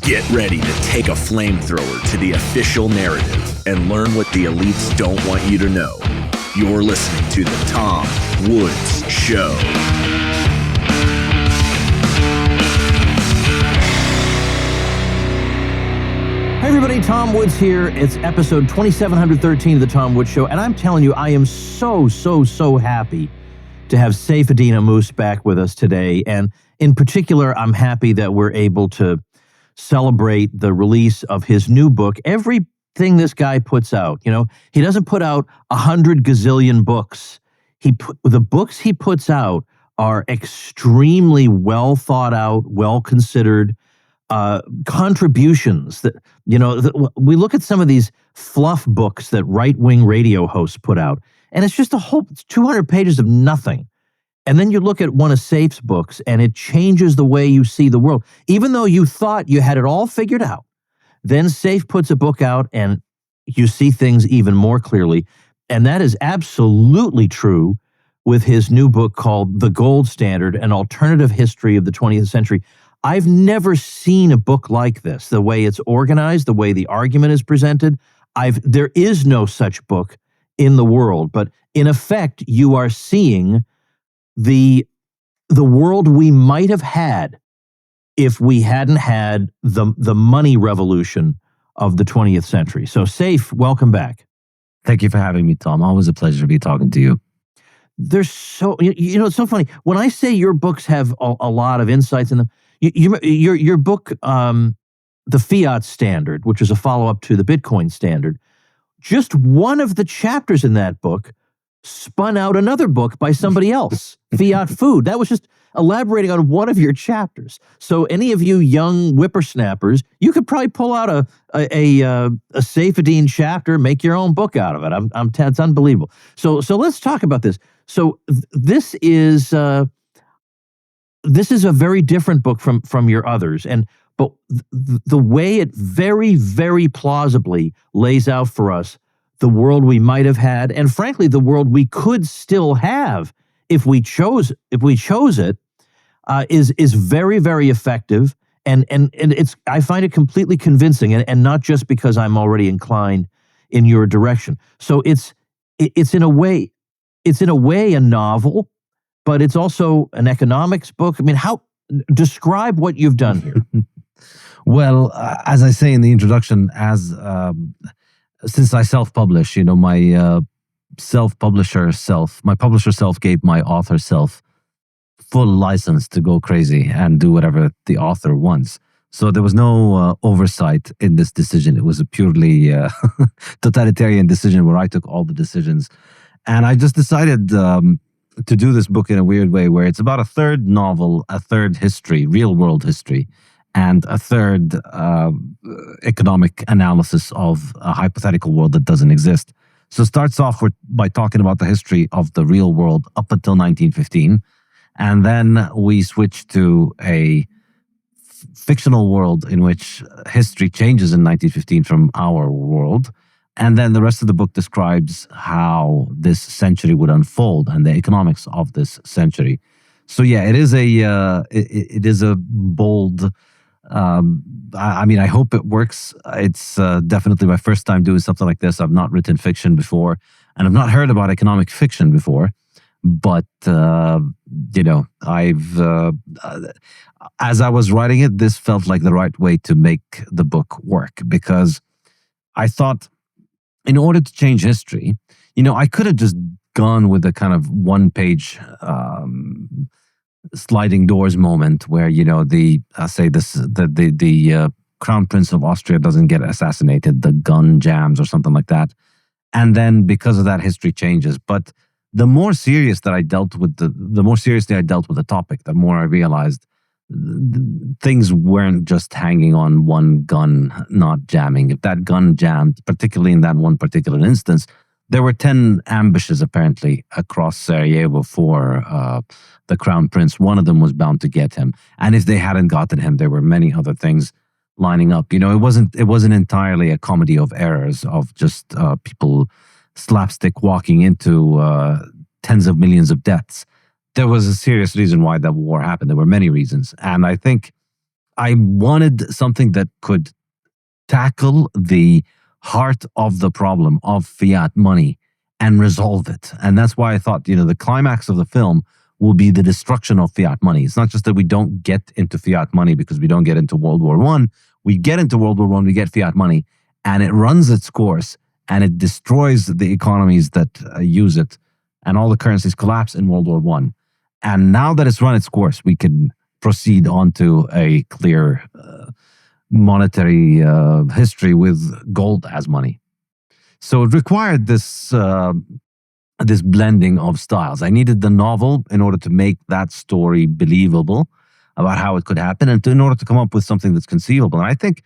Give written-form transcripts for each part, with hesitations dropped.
Get ready to take a flamethrower to the official narrative and learn what the elites don't want you to know. You're listening to The Tom Woods Show. Hey everybody, Tom Woods here. It's episode 2713 of The Tom Woods Show, and I'm telling you, I am so happy to have Saifedean Ammous back with us today. And in particular, I'm happy that we're able to celebrate the release of his new book. Everything this guy puts out, he doesn't put out 100 gazillion books. The books he puts out are extremely well thought out, well considered contributions that, we look at some of these fluff books that right-wing radio hosts put out, and it's just it's 200 pages of nothing. And then you look at one of Saif's books, and it changes the way you see the world. Even though you thought you had it all figured out, then Saif puts a book out, and you see things even more clearly. And that is absolutely true with his new book called The Gold Standard, An Alternative History of the 20th Century. I've never seen a book like this, the way it's organized, the way the argument is presented. There is no such book in the world, but in effect, you are seeing the world we might have had if we hadn't had the money revolution of the 20th century. So, Saif, welcome back. Thank you for having me, Tom. Always a pleasure to be talking to you. There's it's so funny. When I say your books have a lot of insights in them, your book, The Fiat Standard, which is a follow-up to the Bitcoin Standard, just one of the chapters in that book spun out another book by somebody else, Fiat Food. That was just elaborating on one of your chapters. So any of you young whippersnappers, you could probably pull out a Saifedean chapter, make your own book out of it. It's unbelievable. So let's talk about this. So this is a very different book from your others, but the way it very, very plausibly lays out for us the world we might have had, and frankly, the world we could still have if we chose it, is very, very effective, and I find it completely convincing, and not just because I'm already inclined in your direction. So it's in a way a novel, but it's also an economics book. I mean, describe what you've done here. Well, as I say in the introduction, since I self-publish, my publisher self gave my author self full license to go crazy and do whatever the author wants. So there was no oversight in this decision. It was a purely totalitarian decision where I took all the decisions. And I just decided to do this book in a weird way where it's about a third novel, a third history, real world history, and a third economic analysis of a hypothetical world that doesn't exist. So it starts off by talking about the history of the real world up until 1915. And then we switch to a fictional world in which history changes in 1915 from our world. And then the rest of the book describes how this century would unfold and the economics of this century. So yeah, it is a bold. I hope it works. It's definitely my first time doing something like this. I've not written fiction before, and I've not heard about economic fiction before. But as I was writing it, this felt like the right way to make the book work, because I thought, in order to change history, I could have just gone with a kind of one-page sliding doors moment where the Crown Prince of Austria doesn't get assassinated, the gun jams or something like that, and then because of that history changes. But the more seriously I dealt with the topic, the more I realized things weren't just hanging on one gun not jamming. If that gun jammed, particularly in that one particular instance, there were 10 ambushes apparently across Sarajevo for the Crown Prince. One of them was bound to get him, and if they hadn't gotten him, there were many other things lining up. It wasn't entirely a comedy of errors of just people slapstick walking into tens of millions of deaths. There was a serious reason why that war happened. There were many reasons, and I think I wanted something that could tackle the heart of the problem of fiat money and resolve it. And that's why I thought, the climax of the film will be the destruction of fiat money. It's not just that we don't get into fiat money because we don't get into World War I. We get into World War I, we get fiat money, and it runs its course, and it destroys the economies that use it, and all the currencies collapse in World War I. And now that it's run its course, we can proceed onto a clear monetary history with gold as money. So it required this blending of styles. I needed the novel in order to make that story believable about how it could happen, and in order to come up with something that's conceivable. And I think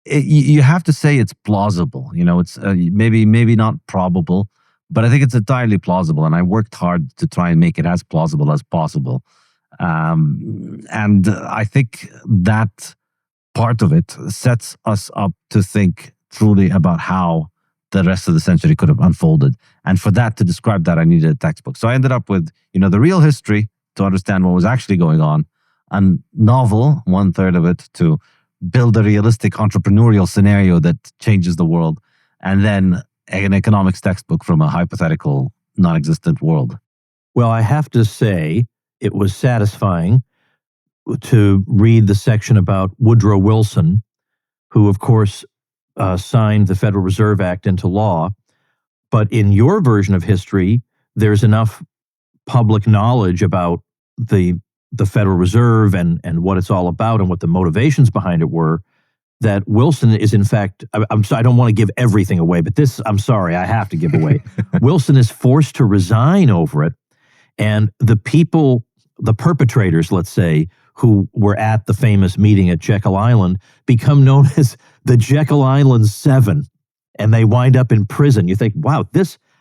you have to say it's plausible. It's maybe not probable, but I think it's entirely plausible. And I worked hard to try and make it as plausible as possible. And I think that part of it sets us up to think truly about how the rest of the century could have unfolded. And for that, to describe that, I needed a textbook. So I ended up with, the real history to understand what was actually going on, a novel, 1/3 of it, to build a realistic entrepreneurial scenario that changes the world, and then an economics textbook from a hypothetical, non-existent world. Well, I have to say, it was satisfying to read the section about Woodrow Wilson, who, of course, signed the Federal Reserve Act into law. But in your version of history, there's enough public knowledge about the Federal Reserve and what it's all about and what the motivations behind it were, that Wilson is, in fact, I'm sorry, I don't want to give everything away, but this, I'm sorry, I have to give away. Wilson is forced to resign over it. And the people, the perpetrators, let's say, who were at the famous meeting at Jekyll Island, become known as the Jekyll Island Seven, and they wind up in prison. You think, wow,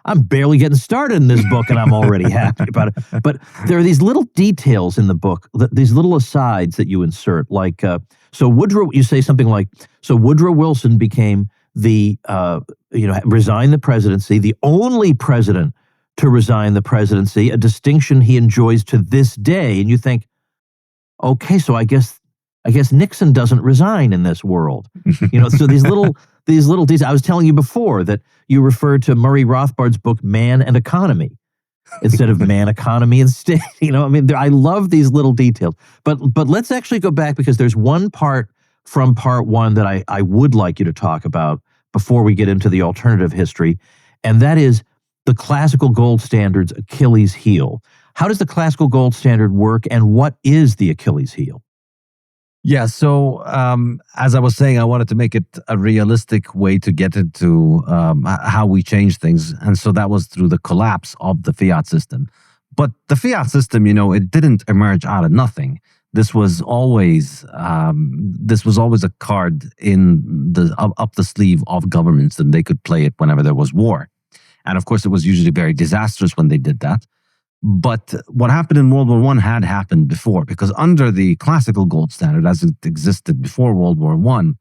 I'm barely getting started in this book, and I'm already happy about it. But there are these little details in the book, these little asides that you insert, like, so Woodrow, you say something like, so Woodrow Wilson became resigned the presidency, the only president to resign the presidency, a distinction he enjoys to this day. And you think, okay, so I guess Nixon doesn't resign in this world. So these little details. I was telling you before that you referred to Murray Rothbard's book Man and Economy instead of Man, Economy, and State. I love these little details. But let's actually go back, because there's one part from part one that I would like you to talk about before we get into the alternative history, and that is the classical gold standard's Achilles heel. How does the classical gold standard work, and what is the Achilles heel? Yeah, so as I was saying, I wanted to make it a realistic way to get into how we change things. And so that was through the collapse of the fiat system. But the fiat system, it didn't emerge out of nothing. This was always a card in up the sleeve of governments, and they could play it whenever there was war. And of course, it was usually very disastrous when they did that. But what happened in World War I had happened before, because under the classical gold standard, as it existed before World War I,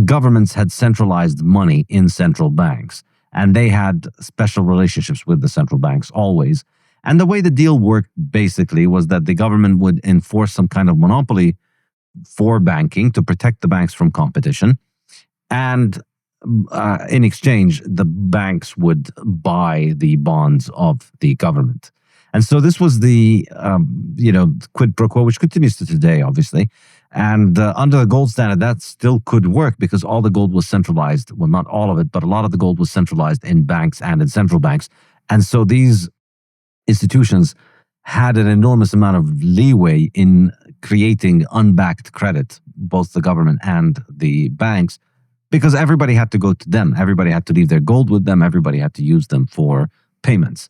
governments had centralized money in central banks, and they had special relationships with the central banks always. And the way the deal worked basically was that the government would enforce some kind of monopoly for banking to protect the banks from competition. And in exchange, the banks would buy the bonds of the government. And so this was the, quid pro quo, which continues to today, obviously. And under the gold standard, that still could work because all the gold was centralized. Well, not all of it, but a lot of the gold was centralized in banks and in central banks. And so these institutions had an enormous amount of leeway in creating unbacked credit, both the government and the banks, because everybody had to go to them. Everybody had to leave their gold with them. Everybody had to use them for payments.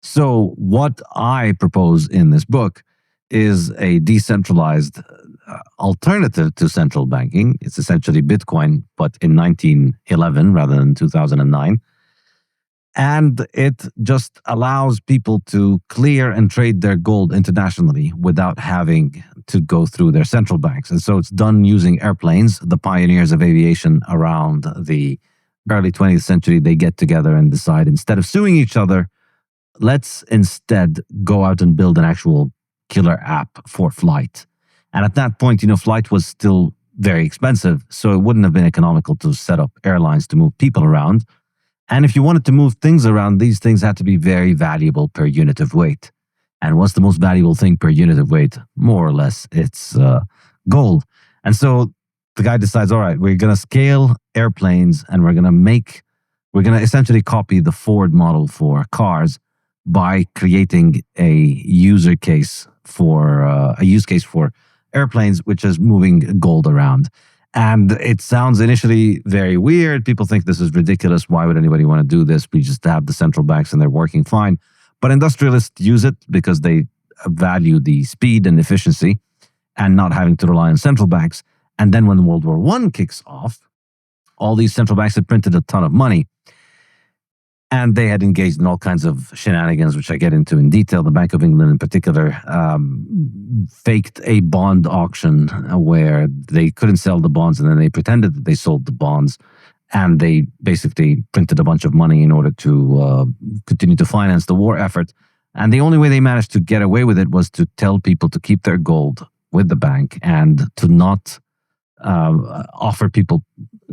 So what I propose in this book is a decentralized alternative to central banking. It's essentially Bitcoin, but in 1911 rather than 2009. And it just allows people to clear and trade their gold internationally without having to go through their central banks. And so it's done using airplanes. The pioneers of aviation around the early 20th century, they get together and decide, instead of suing each other, let's instead go out and build an actual killer app for flight. And at that point, flight was still very expensive. So it wouldn't have been economical to set up airlines to move people around. And if you wanted to move things around, these things had to be very valuable per unit of weight. And what's the most valuable thing per unit of weight? More or less, it's gold. And so the guy decides, all right, we're going to scale airplanes and we're going to essentially copy the Ford model for cars by creating a use case for airplanes, which is moving gold around. And it sounds initially very weird. People think this is ridiculous. Why would anybody want to do this? We just have the central banks and they're working fine. But industrialists use it because they value the speed and efficiency and not having to rely on central banks. And then when World War I kicks off, all these central banks had printed a ton of money. And they had engaged in all kinds of shenanigans, which I get into in detail. The Bank of England in particular faked a bond auction where they couldn't sell the bonds, and then they pretended that they sold the bonds. And they basically printed a bunch of money in order to continue to finance the war effort. And the only way they managed to get away with it was to tell people to keep their gold with the bank and to not offer people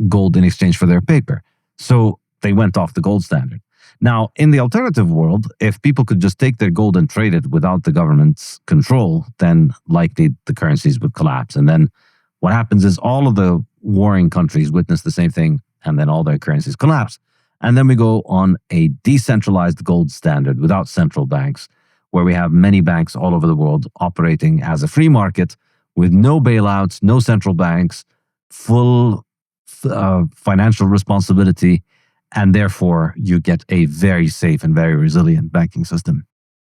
gold in exchange for their paper. So they went off the gold standard. Now, in the alternative world, if people could just take their gold and trade it without the government's control, then likely the currencies would collapse. And then what happens is all of the warring countries witness the same thing, and then all their currencies collapse. And then we go on a decentralized gold standard without central banks, where we have many banks all over the world operating as a free market with no bailouts, no central banks, full financial responsibility. And therefore, you get a very safe and very resilient banking system.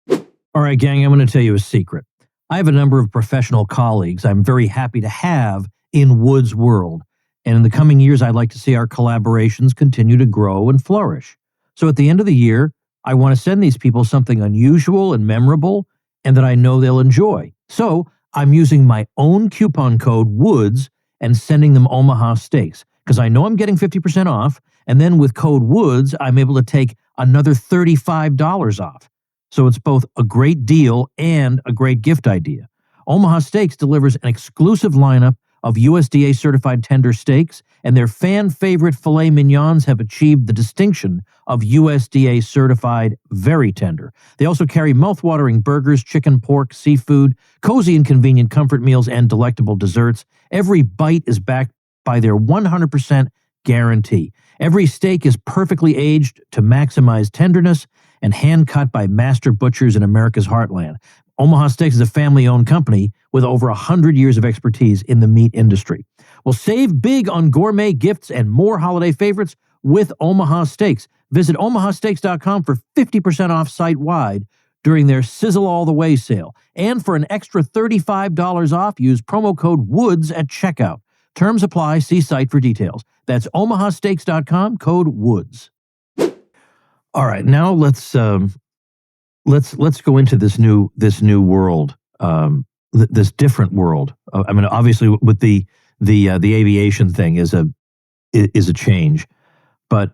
All right, gang, I'm going to tell you a secret. I have a number of professional colleagues I'm very happy to have in Wood's world. And in the coming years, I'd like to see our collaborations continue to grow and flourish. So at the end of the year, I want to send these people something unusual and memorable and that I know they'll enjoy. So I'm using my own coupon code WOODS and sending them Omaha Steaks because I know I'm getting 50% off. And then with code WOODS, I'm able to take another $35 off. So it's both a great deal and a great gift idea. Omaha Steaks delivers an exclusive lineup of USDA-certified tender steaks, and their fan-favorite filet mignons have achieved the distinction of USDA-certified very tender. They also carry mouth-watering burgers, chicken, pork, seafood, cozy and convenient comfort meals, and delectable desserts. Every bite is backed by their 100% guarantee. Every steak is perfectly aged to maximize tenderness and hand-cut by master butchers in America's heartland. Omaha Steaks is a family-owned company with over 100 years of expertise in the meat industry. Well, save big on gourmet gifts and more holiday favorites with Omaha Steaks. Visit omahasteaks.com for 50% off site-wide during their Sizzle All the Way sale. And for an extra $35 off, use promo code WOODS at checkout. Terms apply. See site for details. That's omahasteaks.com, code WOODS. All right, now let's go into this new world, this different world. I mean, obviously, with the aviation thing is a change, but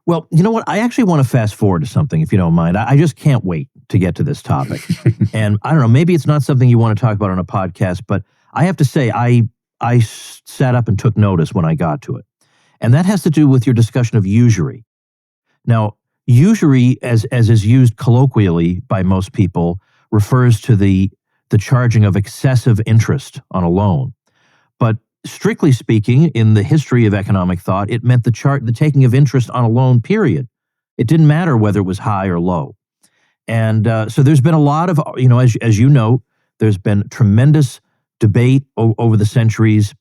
well, you know what? I actually want to fast forward to something, if you don't mind. I just can't wait to get to this topic, and I don't know. Maybe it's not something you want to talk about on a podcast, but I have to say, I sat up and took notice when I got to it. And that has to do with your discussion of usury. Now, usury, as is used colloquially by most people, refers to the charging of excessive interest on a loan. But strictly speaking, in the history of economic thought, it meant the taking of interest on a loan, period. It didn't matter whether it was high or low. And so there's been a lot of, as you know, there's been tremendous debate over the centuries,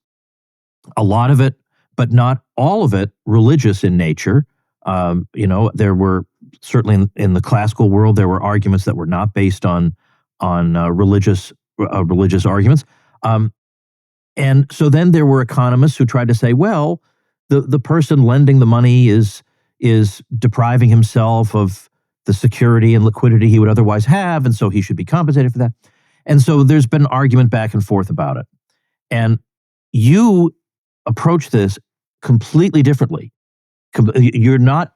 a lot of it, but not all of it, religious in nature. There were certainly in the classical world, there were arguments that were not based on religious arguments. And so then there were economists who tried to say, well, the person lending the money is depriving himself of the security and liquidity he would otherwise have, and so he should be compensated for that. And so there's been an argument back and forth about it. And you approach this completely differently. You don't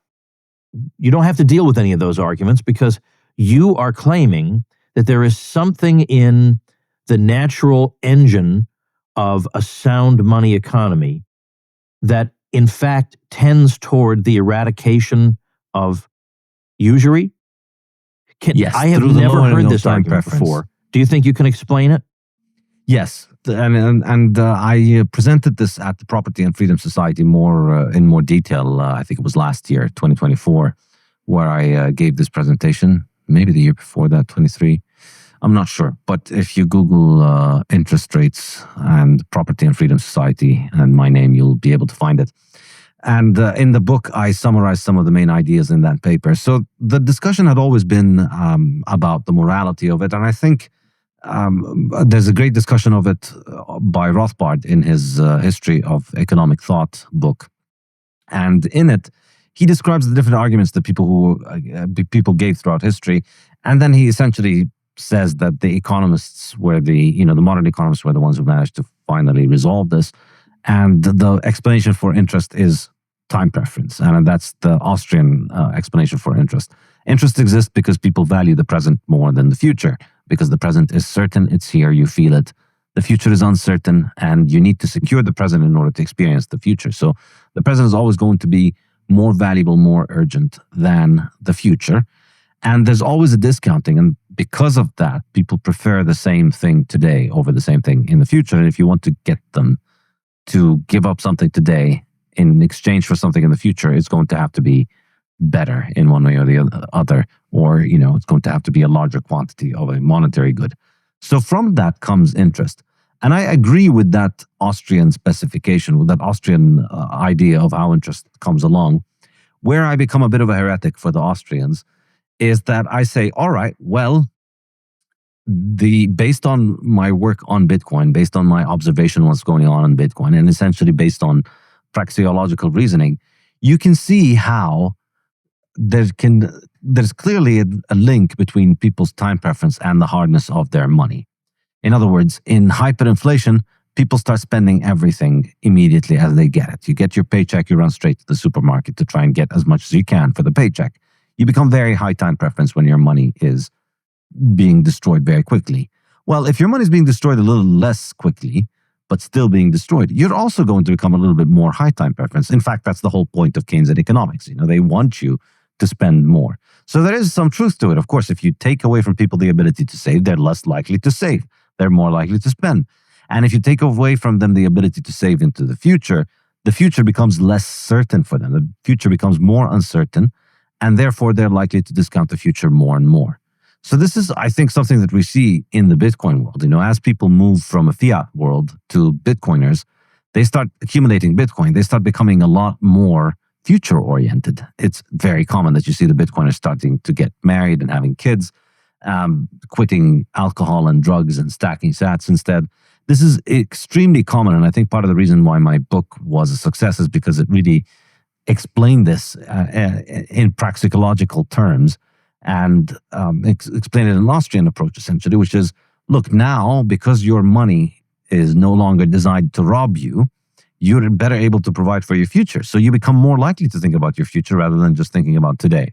have to deal with any of those arguments because you are claiming that there is something in the natural engine of a sound money economy that in fact tends toward the eradication of usury? Yes, I have through the never lowering heard of this time argument preference. before. Do you think you can explain it? Yes, and I presented this at the Property and Freedom Society in more detail. I think it was last year, 2024, where I gave this presentation. Maybe the year before that, 23. I'm not sure. But if you Google interest rates and Property and Freedom Society and my name, you'll be able to find it. And in the book, I summarized some of the main ideas in that paper. So the discussion had always been about the morality of it. And I think there's a great discussion of it by Rothbard in his History of Economic Thought book. And in it, he describes the different arguments that people gave throughout history. And then he essentially says that the economists were the modern economists were the ones who managed to finally resolve this. And the explanation for interest is time preference. And that's the Austrian explanation for interest. Interest exists because people value the present more than the future, because the present is certain, it's here, you feel it. The future is uncertain, and you need to secure the present in order to experience the future. So the present is always going to be more valuable, more urgent than the future. And there's always a discounting. And because of that, people prefer the same thing today over the same thing in the future. And if you want to get them to give up something today in exchange for something in the future, it's going to have to be better in one way or the other, or it's going to have to be a larger quantity of a monetary good. So from that comes interest. And I agree with that Austrian specification, with that Austrian idea of how interest comes along. Where I become a bit of a heretic for the Austrians is that I say, all right, well, based on my work on Bitcoin, based on my observation of what's going on in Bitcoin, and essentially based on praxeological reasoning, you can see how there's clearly a link between people's time preference and the hardness of their money. In other words, in hyperinflation, people start spending everything immediately as they get it. You get your paycheck, you run straight to the supermarket to try and get as much as you can for the paycheck. You become very high time preference when your money is being destroyed very quickly. Well, if your money is being destroyed a little less quickly, but still being destroyed, you're also going to become a little bit more high time preference. In fact, that's the whole point of Keynesian economics. They want you to spend more. So there is some truth to it. Of course, if you take away from people the ability to save, they're less likely to save. They're more likely to spend. And if you take away from them the ability to save into the future becomes less certain for them. The future becomes more uncertain, and therefore they're likely to discount the future more and more. So this is, I think, something that we see in the Bitcoin world. As people move from a fiat world to Bitcoiners, they start accumulating Bitcoin. They start becoming a lot more future-oriented. It's very common that you see the Bitcoiners starting to get married and having kids, quitting alcohol and drugs and stacking sats instead. This is extremely common, and I think part of the reason why my book was a success is because it really explained this in praxeological terms, and explain it in an Austrian approach, essentially, which is, look, now, because your money is no longer designed to rob you, you're better able to provide for your future. So you become more likely to think about your future rather than just thinking about today.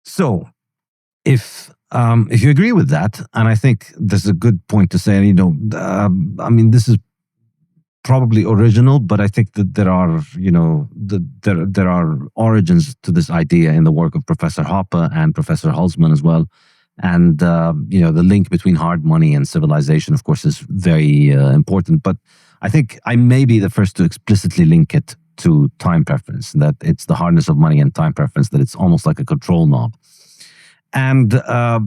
So if you agree with that, and I think this is a good point to say, this is probably original, but I think that there are, there are origins to this idea in the work of Professor Hoppe and Professor Holzman as well. And, the link between hard money and civilization, of course, is very important. But I think I may be the first to explicitly link it to time preference, that it's the hardness of money and time preference, that it's almost like a control knob. And, all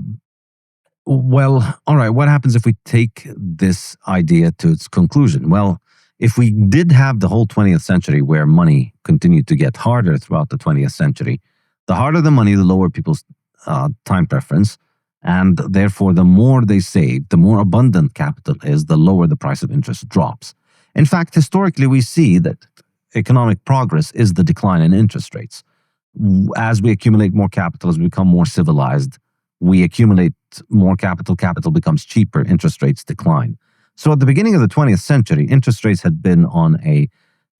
right, what happens if we take this idea to its conclusion? Well, if we did have the whole 20th century where money continued to get harder throughout the 20th century, the harder the money, the lower people's time preference. And therefore, the more they save, the more abundant capital is, the lower the price of interest drops. In fact, historically, we see that economic progress is the decline in interest rates. As we accumulate more capital, as we become more civilized, we accumulate more capital, capital becomes cheaper, interest rates decline. So at the beginning of the 20th century, interest rates had been on a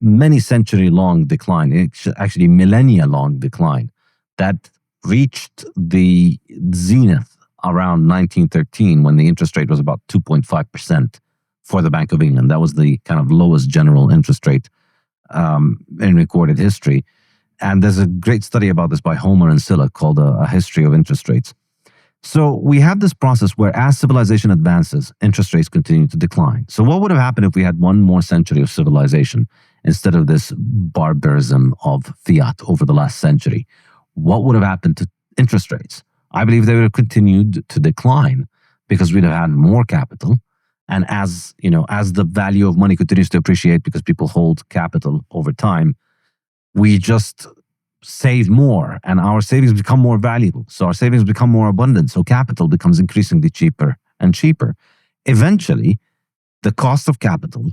many century-long decline, actually millennia-long decline, that reached the zenith around 1913 when the interest rate was about 2.5% for the Bank of England. That was the kind of lowest general interest rate in recorded history. And there's a great study about this by Homer and Silla called A History of Interest Rates. So we have this process where as civilization advances, interest rates continue to decline. So what would have happened if we had one more century of civilization instead of this barbarism of fiat over the last century? What would have happened to interest rates? I believe they would have continued to decline because we'd have had more capital. And as the value of money continues to appreciate because people hold capital over time, we just save more and our savings become more valuable. So our savings become more abundant. So capital becomes increasingly cheaper and cheaper. Eventually, the cost of capital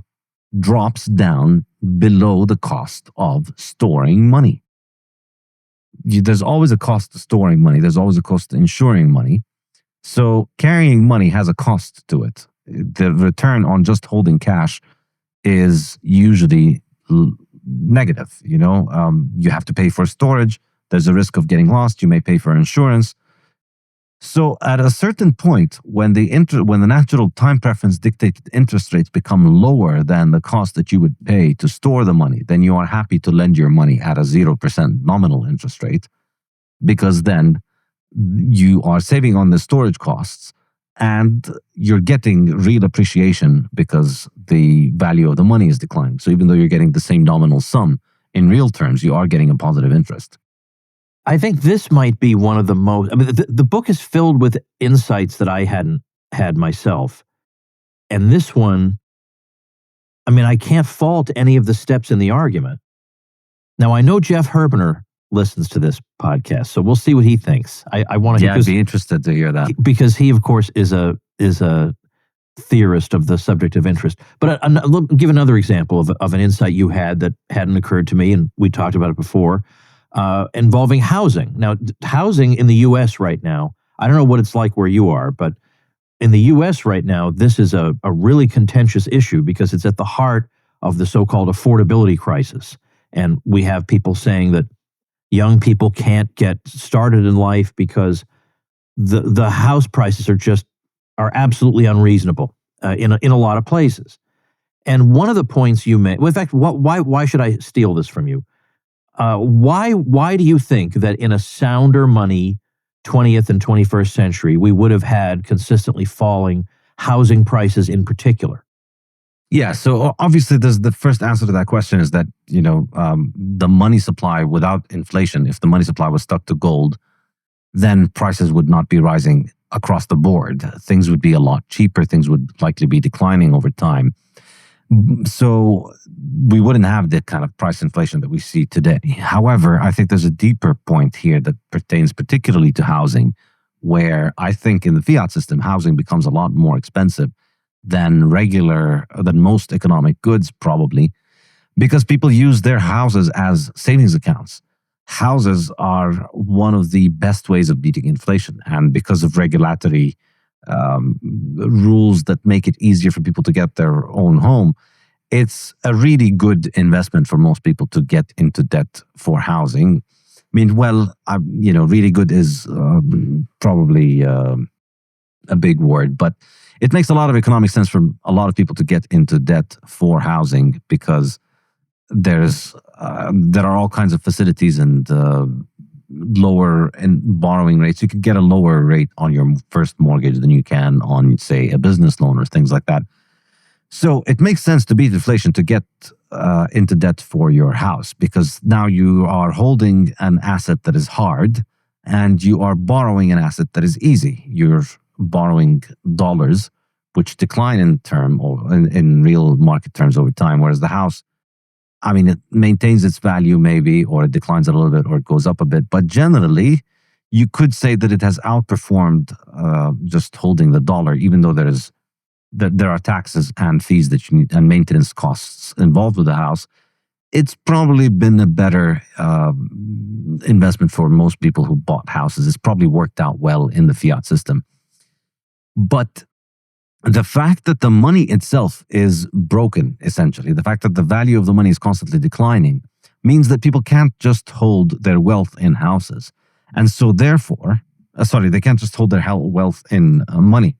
drops down below the cost of storing money. There's always a cost to storing money. There's always a cost to insuring money. So carrying money has a cost to it. The return on just holding cash is usually negative. You have to pay for storage. There's a risk of getting lost. You may pay for insurance. So at a certain point, when the natural time preference dictated interest rates become lower than the cost that you would pay to store the money, then you are happy to lend your money at a 0% nominal interest rate, because then you are saving on the storage costs and you're getting real appreciation because the value of the money is declining. So even though you're getting the same nominal sum, in real terms, you are getting a positive interest. I think this might be one of the most, the book is filled with insights that I hadn't had myself. And this one, I can't fault any of the steps in the argument. Now, I know Jeff Herbener listens to this podcast, so we'll see what he thinks. I want to. Yeah, I'd be interested to hear that, because he, of course, is a theorist of the subject of interest. But I'll give another example of an insight you had that hadn't occurred to me, and we talked about it before, involving housing. Now, housing in the U.S. right now, I don't know what it's like where you are, but in the U.S. right now, this is a really contentious issue because it's at the heart of the so-called affordability crisis. And we have people saying that young people can't get started in life because the house prices are absolutely unreasonable in a lot of places. And one of the points you made, well, in fact, why should I steal this from you? Why do you think that in a sounder money 20th and 21st century, we would have had consistently falling housing prices in particular? Yeah, so obviously the first answer to that question is that, the money supply without inflation, if the money supply was stuck to gold, then prices would not be rising across the board. Things would be a lot cheaper. Things would likely be declining over time. So we wouldn't have the kind of price inflation that we see today. However, I think there's a deeper point here that pertains particularly to housing, where I think in the fiat system, housing becomes a lot more expensive than most economic goods, probably, because people use their houses as savings accounts. Houses are one of the best ways of beating inflation. And because of regulatory rules that make it easier for people to get their own home, it's a really good investment for most people to get into debt for housing. Really good is probably a big word, but it makes a lot of economic sense for a lot of people to get into debt for housing because there are all kinds of facilities and lower borrowing rates. You can get a lower rate on your first mortgage than you can on, say, a business loan or things like that. So it makes sense to beat inflation to get into debt for your house, because now you are holding an asset that is hard and you are borrowing an asset that is easy. You're borrowing dollars, which decline in term or in real market terms over time, whereas the house, it maintains its value maybe, or it declines a little bit, or it goes up a bit. But generally, you could say that it has outperformed just holding the dollar, even though there are taxes and fees that you need and maintenance costs involved with the house. It's probably been a better investment for most people who bought houses. It's probably worked out well in the fiat system. But the fact that the money itself is broken, essentially, the fact that the value of the money is constantly declining, means that people can't just hold their wealth in houses. And so therefore, They can't just hold their wealth in money.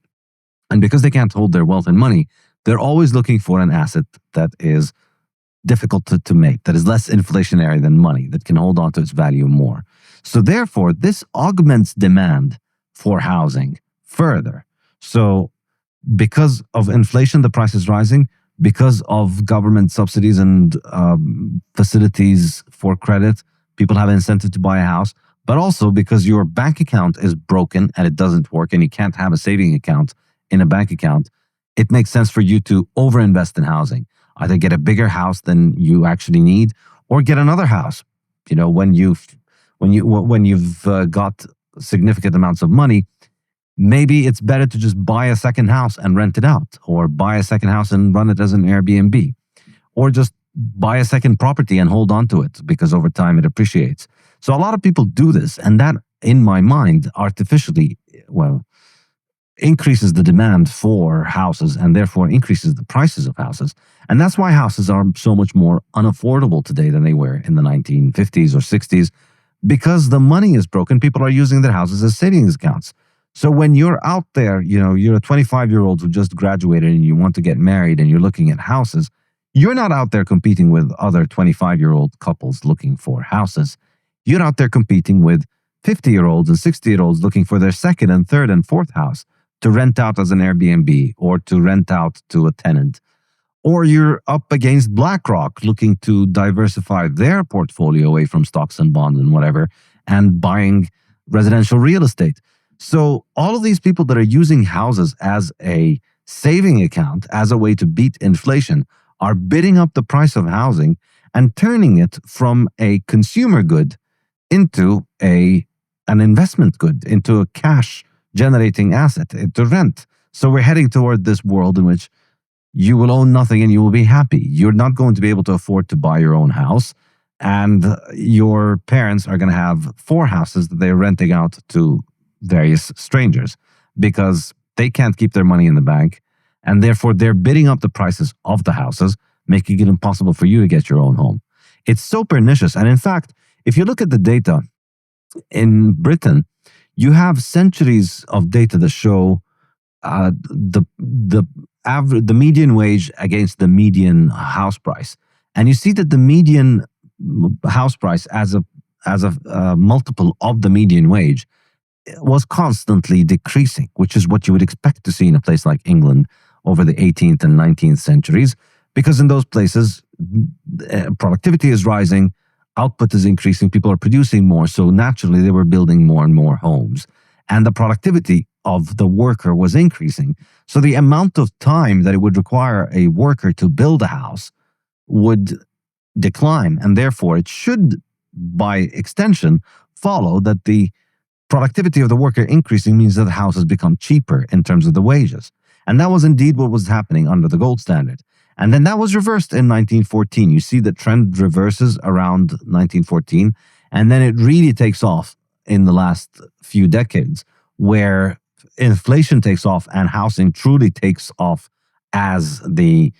And because they can't hold their wealth in money, they're always looking for an asset that is difficult to make, that is less inflationary than money, that can hold on to its value more. So therefore, this augments demand for housing further. So because of inflation, the price is rising. Because of government subsidies and facilities for credit, people have an incentive to buy a house. But also because your bank account is broken and it doesn't work and you can't have a saving account in a bank account, it makes sense for you to overinvest in housing. Either get a bigger house than you actually need, or get another house. You know, when you've got significant amounts of money, maybe it's better to just buy a second house and rent it out, or buy a second house and run it as an Airbnb, or just buy a second property and hold on to it because over time it appreciates. So a lot of people do this, and that, in my mind, artificially, increases the demand for houses and therefore increases the prices of houses. And that's why houses are so much more unaffordable today than they were in the 1950s or 60s, because the money is broken. People are using their houses as savings accounts. So when you're out there, you're a 25-year-old who just graduated and you want to get married and you're looking at houses, you're not out there competing with other 25-year-old couples looking for houses. You're out there competing with 50-year-olds and 60-year-olds looking for their second and third and fourth house to rent out as an Airbnb or to rent out to a tenant. Or you're up against BlackRock looking to diversify their portfolio away from stocks and bonds and whatever, and buying residential real estate. So all of these people that are using houses as a saving account, as a way to beat inflation, are bidding up the price of housing and turning it from a consumer good into an investment good, into a cash generating asset, to rent. So we're heading toward this world in which you will own nothing and you will be happy. You're not going to be able to afford to buy your own house, and your parents are going to have 4 houses that they're renting out to various strangers because they can't keep their money in the bank, and therefore they're bidding up the prices of the houses, making it impossible for you to get your own home. It's so pernicious. And in fact, if you look at the data in Britain, you have centuries of data that show the median wage against the median house price, and you see that the median house price as a multiple of the median wage was constantly decreasing, which is what you would expect to see in a place like England over the 18th and 19th centuries, because in those places productivity is rising, output is increasing, people are producing more, so naturally they were building more and more homes, and the productivity of the worker was increasing. So the amount of time that it would require a worker to build a house would decline, and therefore it should, by extension, follow that the productivity of the worker increasing means that the houses become cheaper in terms of the wages. And that was indeed what was happening under the gold standard. And then that was reversed in 1914. You see the trend reverses around 1914, and then it really takes off in the last few decades, where inflation takes off and housing truly takes off as the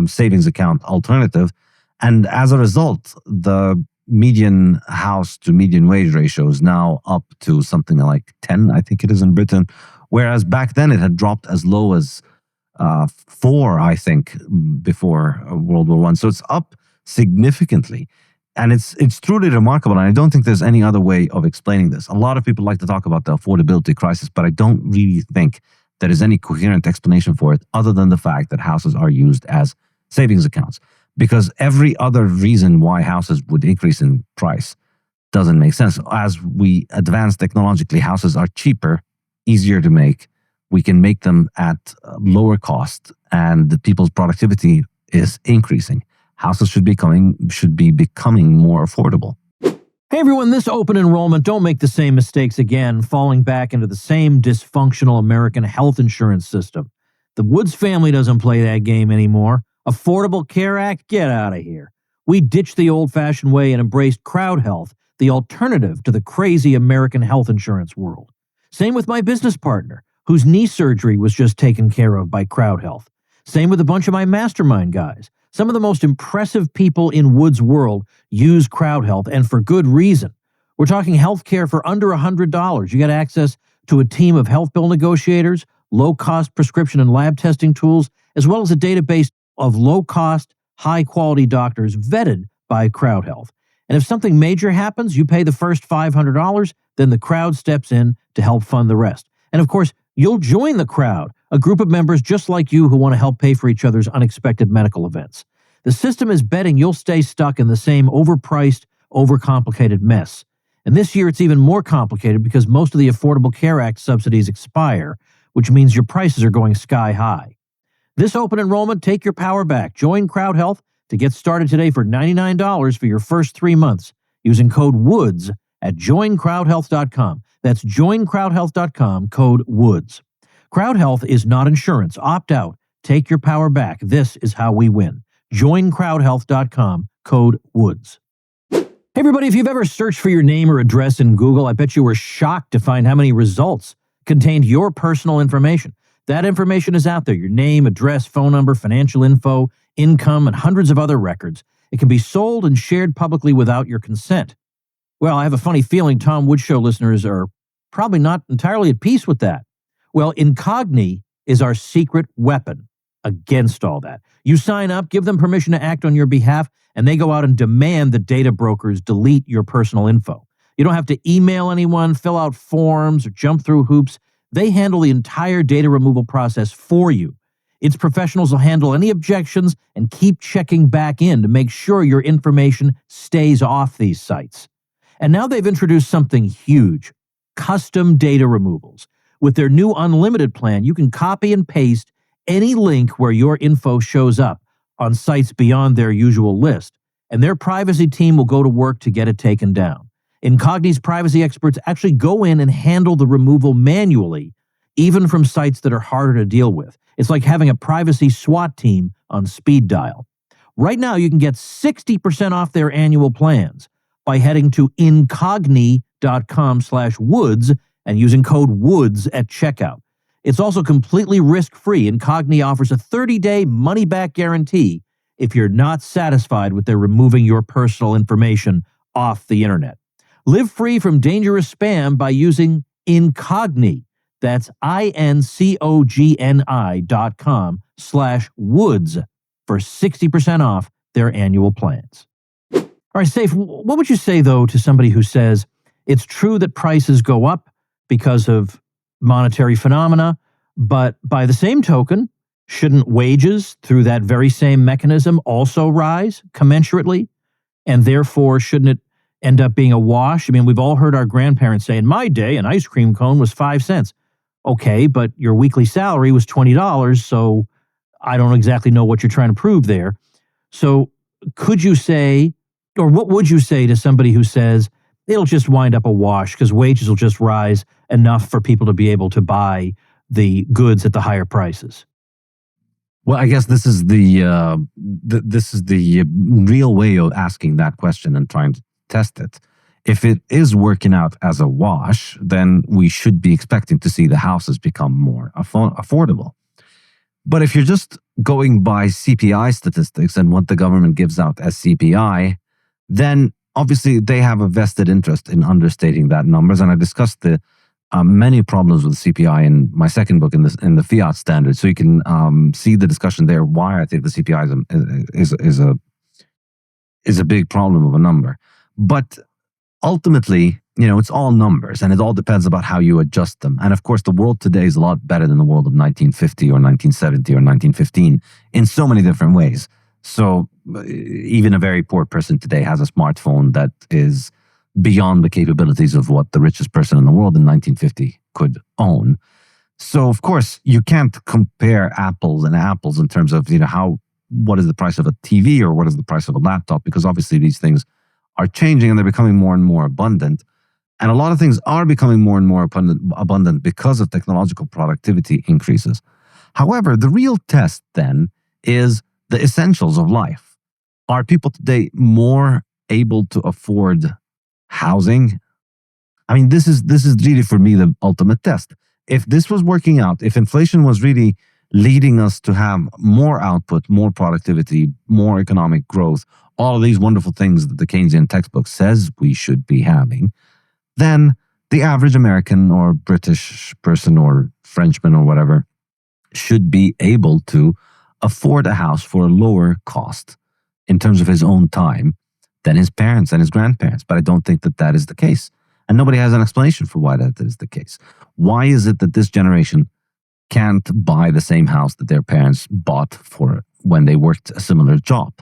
savings account alternative. And as a result, the median house to median wage ratio is now up to something like 10, I think it is in Britain, whereas back then it had dropped as low as 4, I think, before World War I. So it's up significantly. And it's truly remarkable. And I don't think there's any other way of explaining this. A lot of people like to talk about the affordability crisis, but I don't really think there is any coherent explanation for it other than the fact that houses are used as savings accounts. Because every other reason why houses would increase in price doesn't make sense. As we advance technologically, houses are cheaper, easier to make. We can make them at lower cost, and the people's productivity is increasing. Houses should be becoming more affordable. Hey everyone, this open enrollment, don't make the same mistakes again, falling back into the same dysfunctional American health insurance system. The Woods family doesn't play that game anymore. Affordable Care Act, get out of here. We ditched the old-fashioned way and embraced crowd health, the alternative to the crazy American health insurance world. Same with my business partner, whose knee surgery was just taken care of by crowd health. Same with a bunch of my mastermind guys. Some of the most impressive people in Woods' world use crowd health, and for good reason. We're talking healthcare for under $100. You get access to a team of health bill negotiators, low-cost prescription and lab testing tools, as well as a database of low-cost, high-quality doctors vetted by Crowd Health. And if something major happens, you pay the first $500, then the Crowd steps in to help fund the rest. And of course, you'll join the Crowd, a group of members just like you who want to help pay for each other's unexpected medical events. The system is betting you'll stay stuck in the same overpriced, overcomplicated mess. And this year it's even more complicated because most of the Affordable Care Act subsidies expire, which means your prices are going sky high. This open enrollment, take your power back. Join Crowd Health to get started today for $99 for your first 3 months using code WOODS at joincrowdhealth.com. That's joincrowdhealth.com, code WOODS. Crowd Health is not insurance. Opt out. Take your power back. This is how we win. Joincrowdhealth.com, code WOODS. Hey everybody, if you've ever searched for your name or address in Google, I bet you were shocked to find how many results contained your personal information. That information is out there: your name, address, phone number, financial info, income, and hundreds of other records. It can be sold and shared publicly without your consent. Well, I have a funny feeling Tom Woods Show listeners are probably not entirely at peace with that. Well, Incogni is our secret weapon against all that. You sign up, give them permission to act on your behalf, and they go out and demand that data brokers delete your personal info. You don't have to email anyone, fill out forms, or jump through hoops. They handle the entire data removal process for you. Its professionals will handle any objections and keep checking back in to make sure your information stays off these sites. And now they've introduced something huge: custom data removals. With their new unlimited plan, you can copy and paste any link where your info shows up on sites beyond their usual list, and their privacy team will go to work to get it taken down. Incogni's privacy experts actually go in and handle the removal manually, even from sites that are harder to deal with. It's like having a privacy SWAT team on speed dial. Right now, you can get 60% off their annual plans by heading to incogni.com/woods and using code WOODS at checkout. It's also completely risk-free. Incogni offers a 30-day money-back guarantee if you're not satisfied with their removing your personal information off the internet. Live free from dangerous spam by using Incogni. That's incogni.com/woods for 60% off their annual plans. All right, Saif, what would you say, though, to somebody who says it's true that prices go up because of monetary phenomena, but by the same token, shouldn't wages through that very same mechanism also rise commensurately? And therefore, shouldn't it end up being a wash? I mean, we've all heard our grandparents say, in my day, an ice cream cone was 5 cents. Okay, but your weekly salary was $20, so I don't exactly know what you're trying to prove there. So could you say, or what would you say to somebody who says it'll just wind up a wash because wages will just rise enough for people to be able to buy the goods at the higher prices? Well, I guess this is the real way of asking that question and trying to test it. If it is working out as a wash, then we should be expecting to see the houses become more affordable. But if you're just going by CPI statistics and what the government gives out as CPI, then obviously they have a vested interest in understating that numbers. And I discussed the many problems with CPI in my second book in the Fiat standard. So you can see the discussion there why I think the CPI is a big problem of a number. But ultimately, it's all numbers, and it all depends about how you adjust them. And of course, the world today is a lot better than the world of 1950 or 1970 or 1915 in so many different ways. So even a very poor person today has a smartphone that is beyond the capabilities of what the richest person in the world in 1950 could own. So of course, you can't compare apples and apples in terms of, what is the price of a TV or what is the price of a laptop, because obviously these things are changing and they're becoming more and more abundant. And a lot of things are becoming more and more abundant because of technological productivity increases. However, the real test then is the essentials of life. Are people today more able to afford housing? I mean, this is really for me the ultimate test. If this was working out, if inflation was really leading us to have more output, more productivity, more economic growth, all of these wonderful things that the Keynesian textbook says we should be having, then the average American or British person or Frenchman or whatever should be able to afford a house for a lower cost in terms of his own time than his parents and his grandparents. But I don't think that that is the case. And nobody has an explanation for why that is the case. Why is it that this generation can't buy the same house that their parents bought for when they worked a similar job?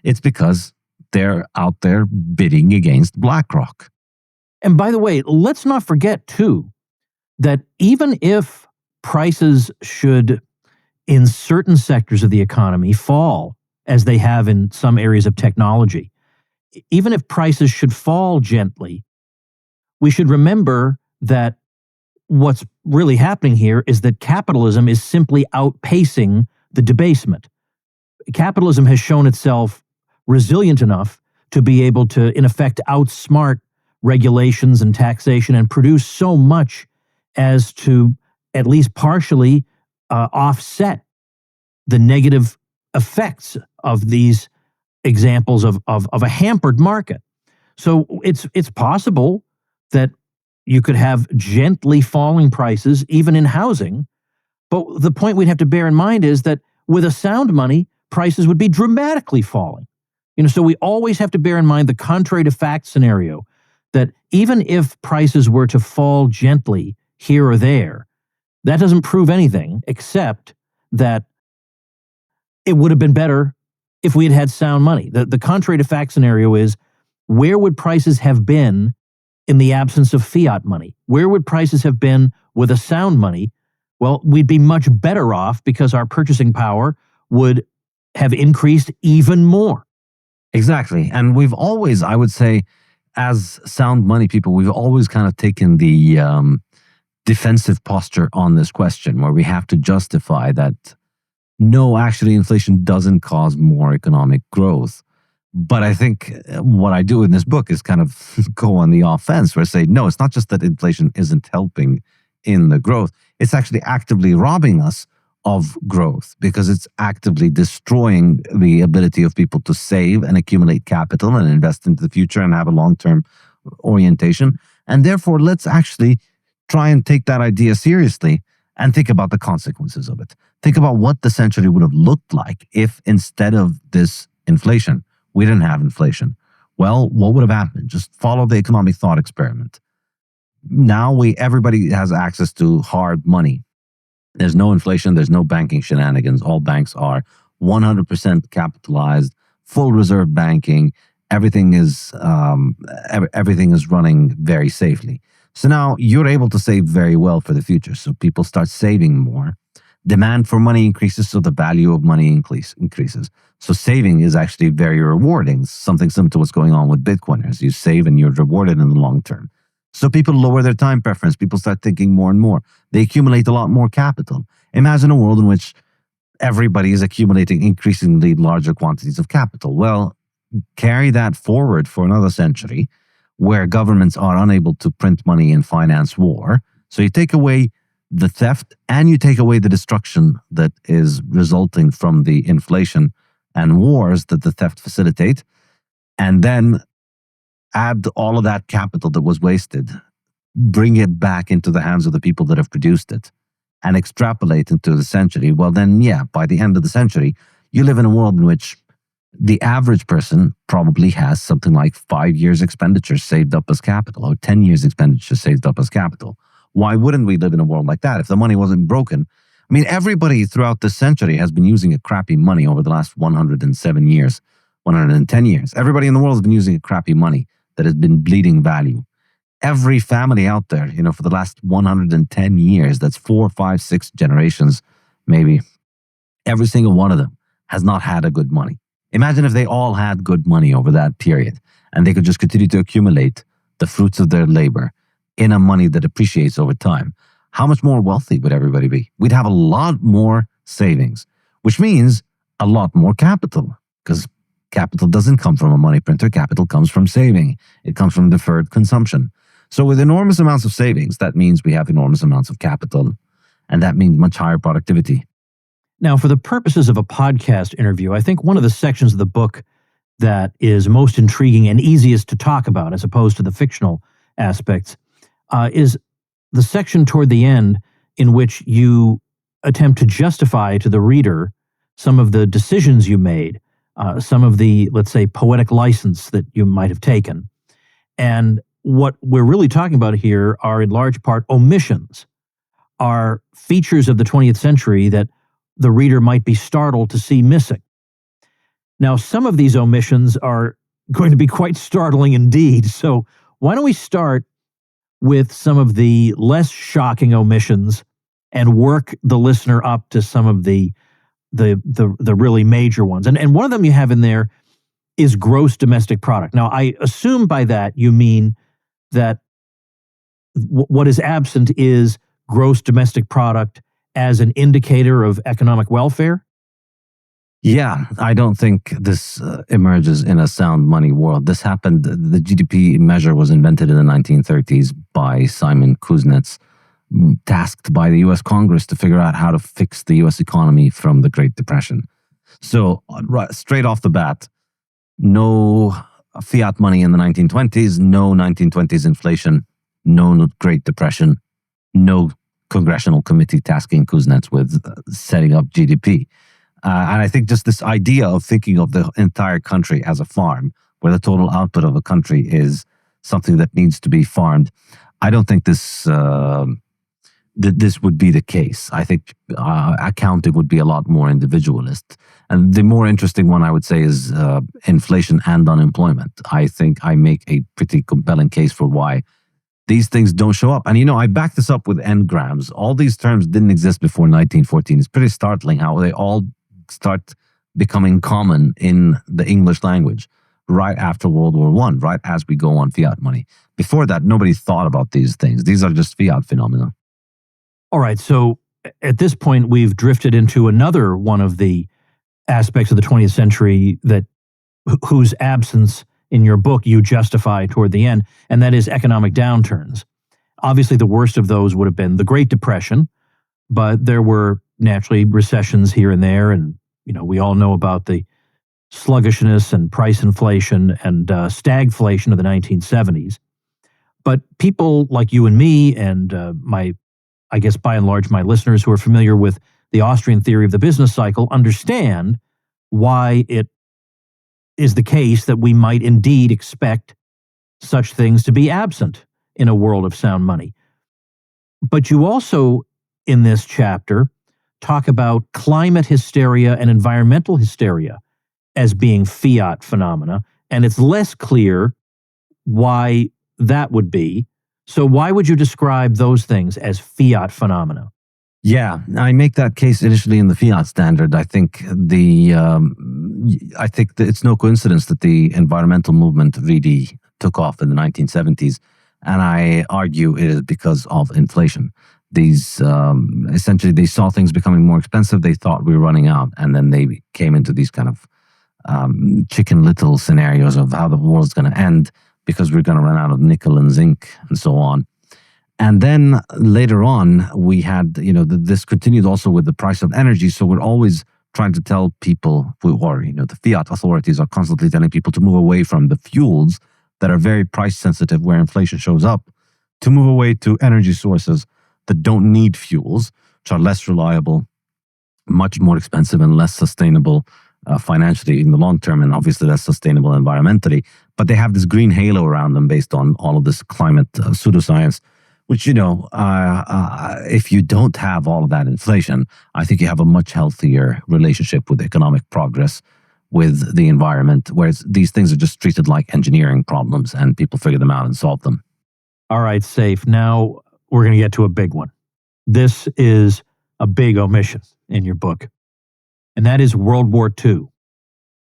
It's because they're out there bidding against BlackRock. And by the way, let's not forget, too, that even if prices should, in certain sectors of the economy, fall, as they have in some areas of technology, even if prices should fall gently, we should remember that what's really happening here is that capitalism is simply outpacing the debasement. Capitalism has shown itself resilient enough to be able to, in effect, outsmart regulations and taxation and produce so much as to at least partially offset the negative effects of these examples of a hampered market. So it's possible that you could have gently falling prices even in housing, but the point we'd have to bear in mind is that with a sound money, prices would be dramatically falling. So we always have to bear in mind the contrary to fact scenario, that even if prices were to fall gently here or there, that doesn't prove anything except that it would have been better if we had had sound money. The contrary to fact scenario is, where would prices have been in the absence of fiat money? Where would prices have been with a sound money? Well, we'd be much better off because our purchasing power would have increased even more. Exactly. And we've always, I would say, as sound money people, we've always kind of taken the defensive posture on this question, where we have to justify that, no, actually, inflation doesn't cause more economic growth. But I think what I do in this book is kind of go on the offense, where I say, no, it's not just that inflation isn't helping in the growth. It's actually actively robbing us of growth, because it's actively destroying the ability of people to save and accumulate capital and invest into the future and have a long-term orientation. And therefore, let's actually try and take that idea seriously and think about the consequences of it. Think about what the century would have looked like if, instead of this inflation, we didn't have inflation. Well, what would have happened? Just follow the economic thought experiment. Now everybody has access to hard money. There's no inflation. There's no banking shenanigans. All banks are 100% capitalized, full reserve banking. Everything is running very safely. So now you're able to save very well for the future. So people start saving more. Demand for money increases, so the value of money increases. So saving is actually very rewarding. It's something similar to what's going on with Bitcoiners. You save and you're rewarded in the long term. So people lower their time preference. People start thinking more and more. They accumulate a lot more capital. Imagine a world in which everybody is accumulating increasingly larger quantities of capital. Well, carry that forward for another century, where governments are unable to print money and finance war. So you take away the theft and you take away the destruction that is resulting from the inflation and wars that the theft facilitate, and then add all of that capital that was wasted, bring it back into the hands of the people that have produced it, and extrapolate into the century. Well, then, yeah, by the end of the century, you live in a world in which the average person probably has something like 5 years expenditure saved up as capital, or 10 years expenditure saved up as capital. Why wouldn't we live in a world like that if the money wasn't broken? I mean, everybody throughout this century has been using a crappy money over the last 107 years, 110 years. Everybody in the world has been using a crappy money that has been bleeding value. Every family out there, for the last 110 years, that's 4, 5, 6 generations, maybe, every single one of them has not had a good money. Imagine if they all had good money over that period and they could just continue to accumulate the fruits of their labor in a money that appreciates over time. How much more wealthy would everybody be? We'd have a lot more savings, which means a lot more capital, because capital doesn't come from a money printer. Capital comes from saving. It comes from deferred consumption. So with enormous amounts of savings, that means we have enormous amounts of capital, and that means much higher productivity. Now, for the purposes of a podcast interview, I think one of the sections of the book that is most intriguing and easiest to talk about, as opposed to the fictional aspects, is the section toward the end in which you attempt to justify to the reader some of the decisions you made, some of the, let's say, poetic license that you might have taken. And what we're really talking about here are in large part omissions, are features of the 20th century that the reader might be startled to see missing. Now, some of these omissions are going to be quite startling indeed. So why don't we start with some of the less shocking omissions and work the listener up to some of the really major ones. And one of them you have in there is gross domestic product. Now, I assume by that you mean that what is absent is gross domestic product as an indicator of economic welfare? Yeah, I don't think this emerges in a sound money world. This happened, the GDP measure was invented in the 1930s by Simon Kuznets, tasked by the US Congress to figure out how to fix the US economy from the Great Depression. So straight off the bat, no fiat money in the 1920s, no 1920s inflation, no Great Depression, no congressional committee tasking Kuznets with setting up GDP. And I think just this idea of thinking of the entire country as a farm, where the total output of a country is something that needs to be farmed, I don't think this this would be the case. I think accounting would be a lot more individualist. And the more interesting one, I would say, is inflation and unemployment. I think I make a pretty compelling case for why these things don't show up. And, I back this up with engrams. All these terms didn't exist before 1914. It's pretty startling how they all start becoming common in the English language right after World War I, right as we go on fiat money. Before that, nobody thought about these things. These are just fiat phenomena. All right, so at this point, we've drifted into another one of the aspects of the 20th century that whose absence in your book you justify toward the end, and that is economic downturns. Obviously, the worst of those would have been the Great Depression, but there were naturally recessions here and there, and we all know about the sluggishness and price inflation and stagflation of the 1970s. But people like you and me and I guess by and large my listeners who are familiar with the Austrian theory of the business cycle understand why it is the case that we might indeed expect such things to be absent in a world of sound money. But you also, in this chapter, talk about climate hysteria and environmental hysteria as being fiat phenomena, and it's less clear why that would be. So why would you describe those things as fiat phenomena? Yeah, I make that case initially in the Fiat Standard. I think it's no coincidence that the environmental movement really took off in the 1970s, and I argue it is because of inflation. These essentially they saw things becoming more expensive. They thought we were running out, and then they came into these kind of Chicken Little scenarios of how the world's going to end because we're going to run out of nickel and zinc and so on. And then later on, we had, this continued also with the price of energy. So we're always trying to tell people, or, the fiat authorities are constantly telling people to move away from the fuels that are very price sensitive where inflation shows up, to move away to energy sources that don't need fuels, which are less reliable, much more expensive and less sustainable financially in the long term, and obviously less sustainable environmentally. But they have this green halo around them based on all of this climate pseudoscience, which, if you don't have all of that inflation, I think you have a much healthier relationship with economic progress, with the environment, whereas these things are just treated like engineering problems and people figure them out and solve them. All right, Saif. Now we're going to get to a big one. This is a big omission in your book, and that is World War II.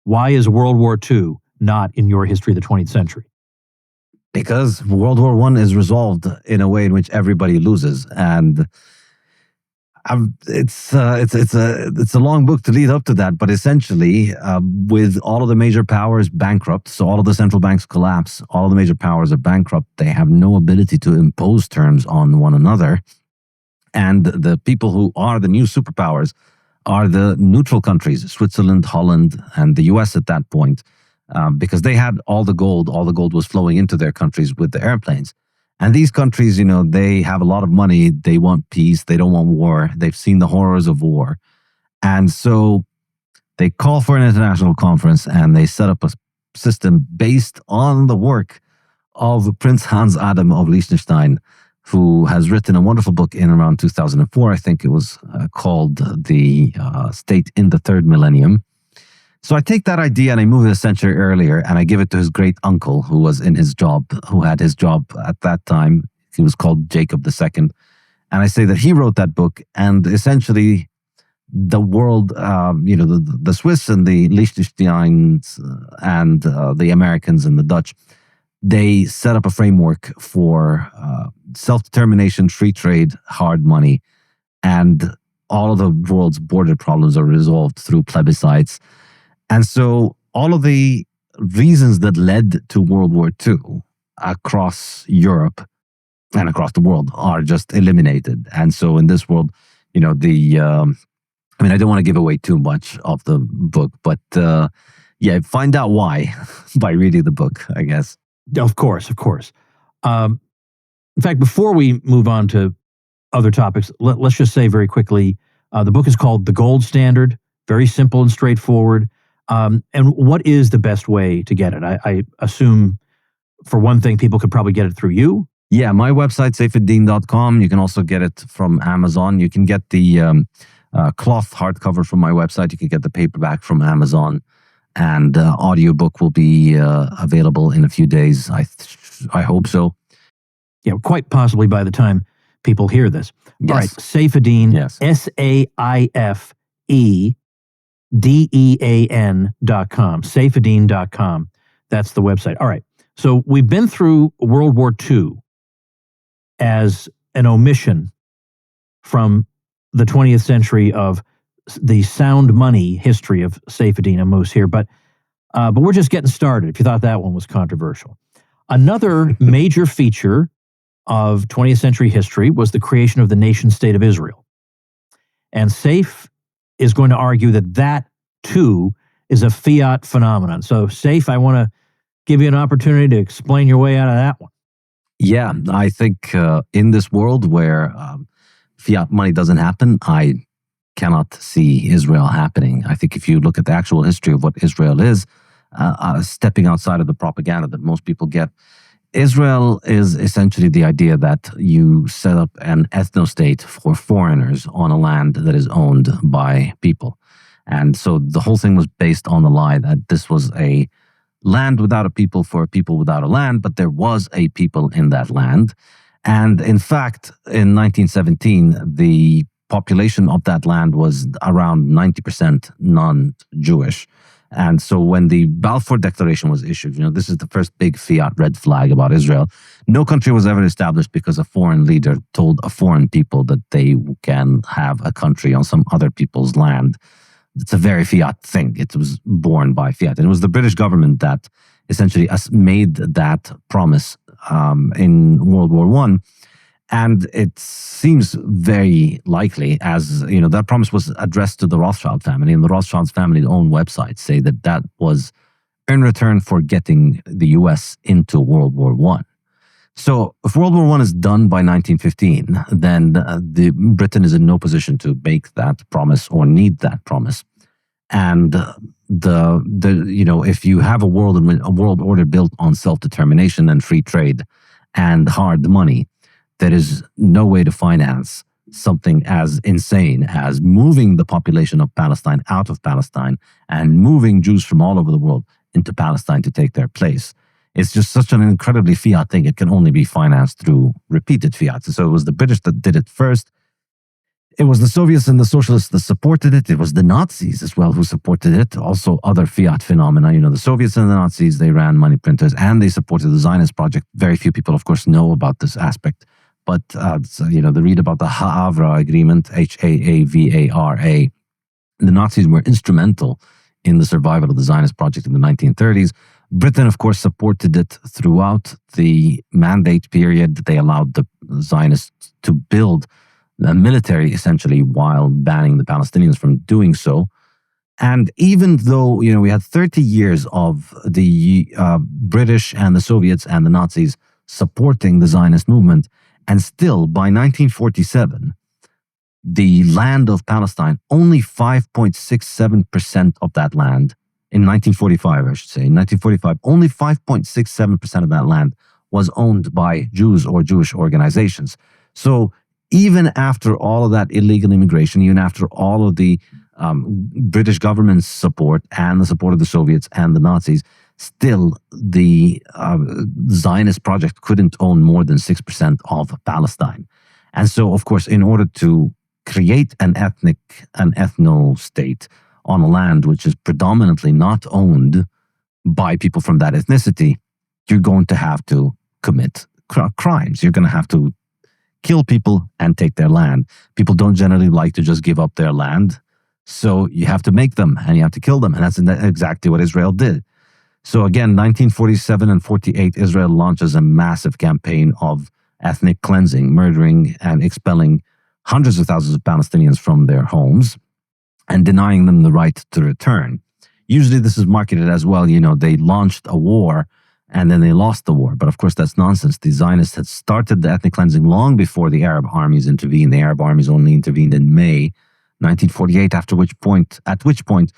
Why is World War II not in your history of the 20th century? Because World War I is resolved in a way in which everybody loses, and it's a long book to lead up to that. But essentially, with all of the major powers bankrupt, so all of the central banks collapse, all of the major powers are bankrupt. They have no ability to impose terms on one another, and the people who are the new superpowers are the neutral countries, Switzerland, Holland, and the US at that point. Because they had all the gold was flowing into their countries with the airplanes. And these countries, they have a lot of money. They want peace. They don't want war. They've seen the horrors of war. And so they call for an international conference and they set up a system based on the work of Prince Hans Adam of Liechtenstein, who has written a wonderful book in around 2004. I think it was called The State in the Third Millennium. So I take that idea and I move it a century earlier and I give it to his great uncle who was in his job, who had his job at that time. He was called Jacob II. And I say that he wrote that book, and essentially the world, the Swiss and the Liechtensteins and the Americans and the Dutch, they set up a framework for self-determination, free trade, hard money, and all of the world's border problems are resolved through plebiscites. And so all of the reasons that led to World War II across Europe and across the world are just eliminated. And so in this world, I don't want to give away too much of the book, but find out why by reading the book, I guess. Of course. In fact, before we move on to other topics, let's just say very quickly, the book is called The Gold Standard, very simple and straightforward. And what is the best way to get it? I assume, for one thing, people could probably get it through you. Yeah, my website, saifedean.com. You can also get it from Amazon. You can get the cloth hardcover from my website. You can get the paperback from Amazon. And audiobook will be available in a few days. I hope so. Yeah, quite possibly by the time people hear this. Yes. All right, Saifedean, yes. SAIFEDEAN.com, Saifedean.com. That's the website. All right, so we've been through World War II as an omission from the 20th century of the sound money history of Saifedean Ammous here, but we're just getting started, if you thought that one was controversial. Another major feature of 20th century history was the creation of the nation-state of Israel. And Saif is going to argue that too is a Fiat phenomenon. So, Saif, I want to give you an opportunity to explain your way out of that one. Yeah, I think in this world where Fiat money doesn't happen, I cannot see Israel happening. I think if you look at the actual history of what Israel is, stepping outside of the propaganda that most people get, Israel is essentially the idea that you set up an ethno-state for foreigners on a land that is owned by people. And so the whole thing was based on the lie that this was a land without a people for a people without a land, but there was a people in that land. And in fact, in 1917, the population of that land was around 90% non-Jewish. And so when the Balfour Declaration was issued, this is the first big Fiat red flag about Israel. No country was ever established because a foreign leader told a foreign people that they can have a country on some other people's land. It's a very Fiat thing. It was born by Fiat. And it was the British government that essentially made that promise in World War I. And it seems very likely, as that promise was addressed to the Rothschild family, and the Rothschild's family's own websites say that was in return for getting the U.S. into World War I. So if World War I is done by 1915, then Britain is in no position to make that promise or need that promise. And if you have a world order built on self-determination and free trade and hard money, there is no way to finance something as insane as moving the population of Palestine out of Palestine and moving Jews from all over the world into Palestine to take their place. It's just such an incredibly Fiat thing. It can only be financed through repeated Fiat. So it was the British that did it first. It was the Soviets and the socialists that supported it. It was the Nazis as well who supported it. Also other Fiat phenomena. The Soviets and the Nazis, they ran money printers and they supported the Zionist project. Very few people, of course, know about this aspect. But, they read about the Haavra agreement, Haavara. The Nazis were instrumental in the survival of the Zionist project in the 1930s. Britain, of course, supported it throughout the mandate period. They allowed the Zionists to build a military, essentially, while banning the Palestinians from doing so. And even though, we had 30 years of the British and the Soviets and the Nazis supporting the Zionist movement. And still, by 1947, the land of Palestine, only 5.67% of that land, in 1945, I should say, in 1945, only 5.67% of that land was owned by Jews or Jewish organizations. So even after all of that illegal immigration, even after all of the British government's support and the support of the Soviets and the Nazis, still the Zionist project couldn't own more than 6% of Palestine. And so, of course, in order to create an ethno-state on a land which is predominantly not owned by people from that ethnicity, you're going to have to commit crimes. You're going to have to kill people and take their land. People don't generally like to just give up their land, so you have to make them and you have to kill them. And that's exactly what Israel did. So again, 1947 and 48, Israel launches a massive campaign of ethnic cleansing, murdering and expelling hundreds of thousands of Palestinians from their homes and denying them the right to return. Usually this is marketed as, well, they launched a war and then they lost the war. But of course, that's nonsense. The Zionists had started the ethnic cleansing long before the Arab armies intervened. The Arab armies only intervened in May 1948, at which point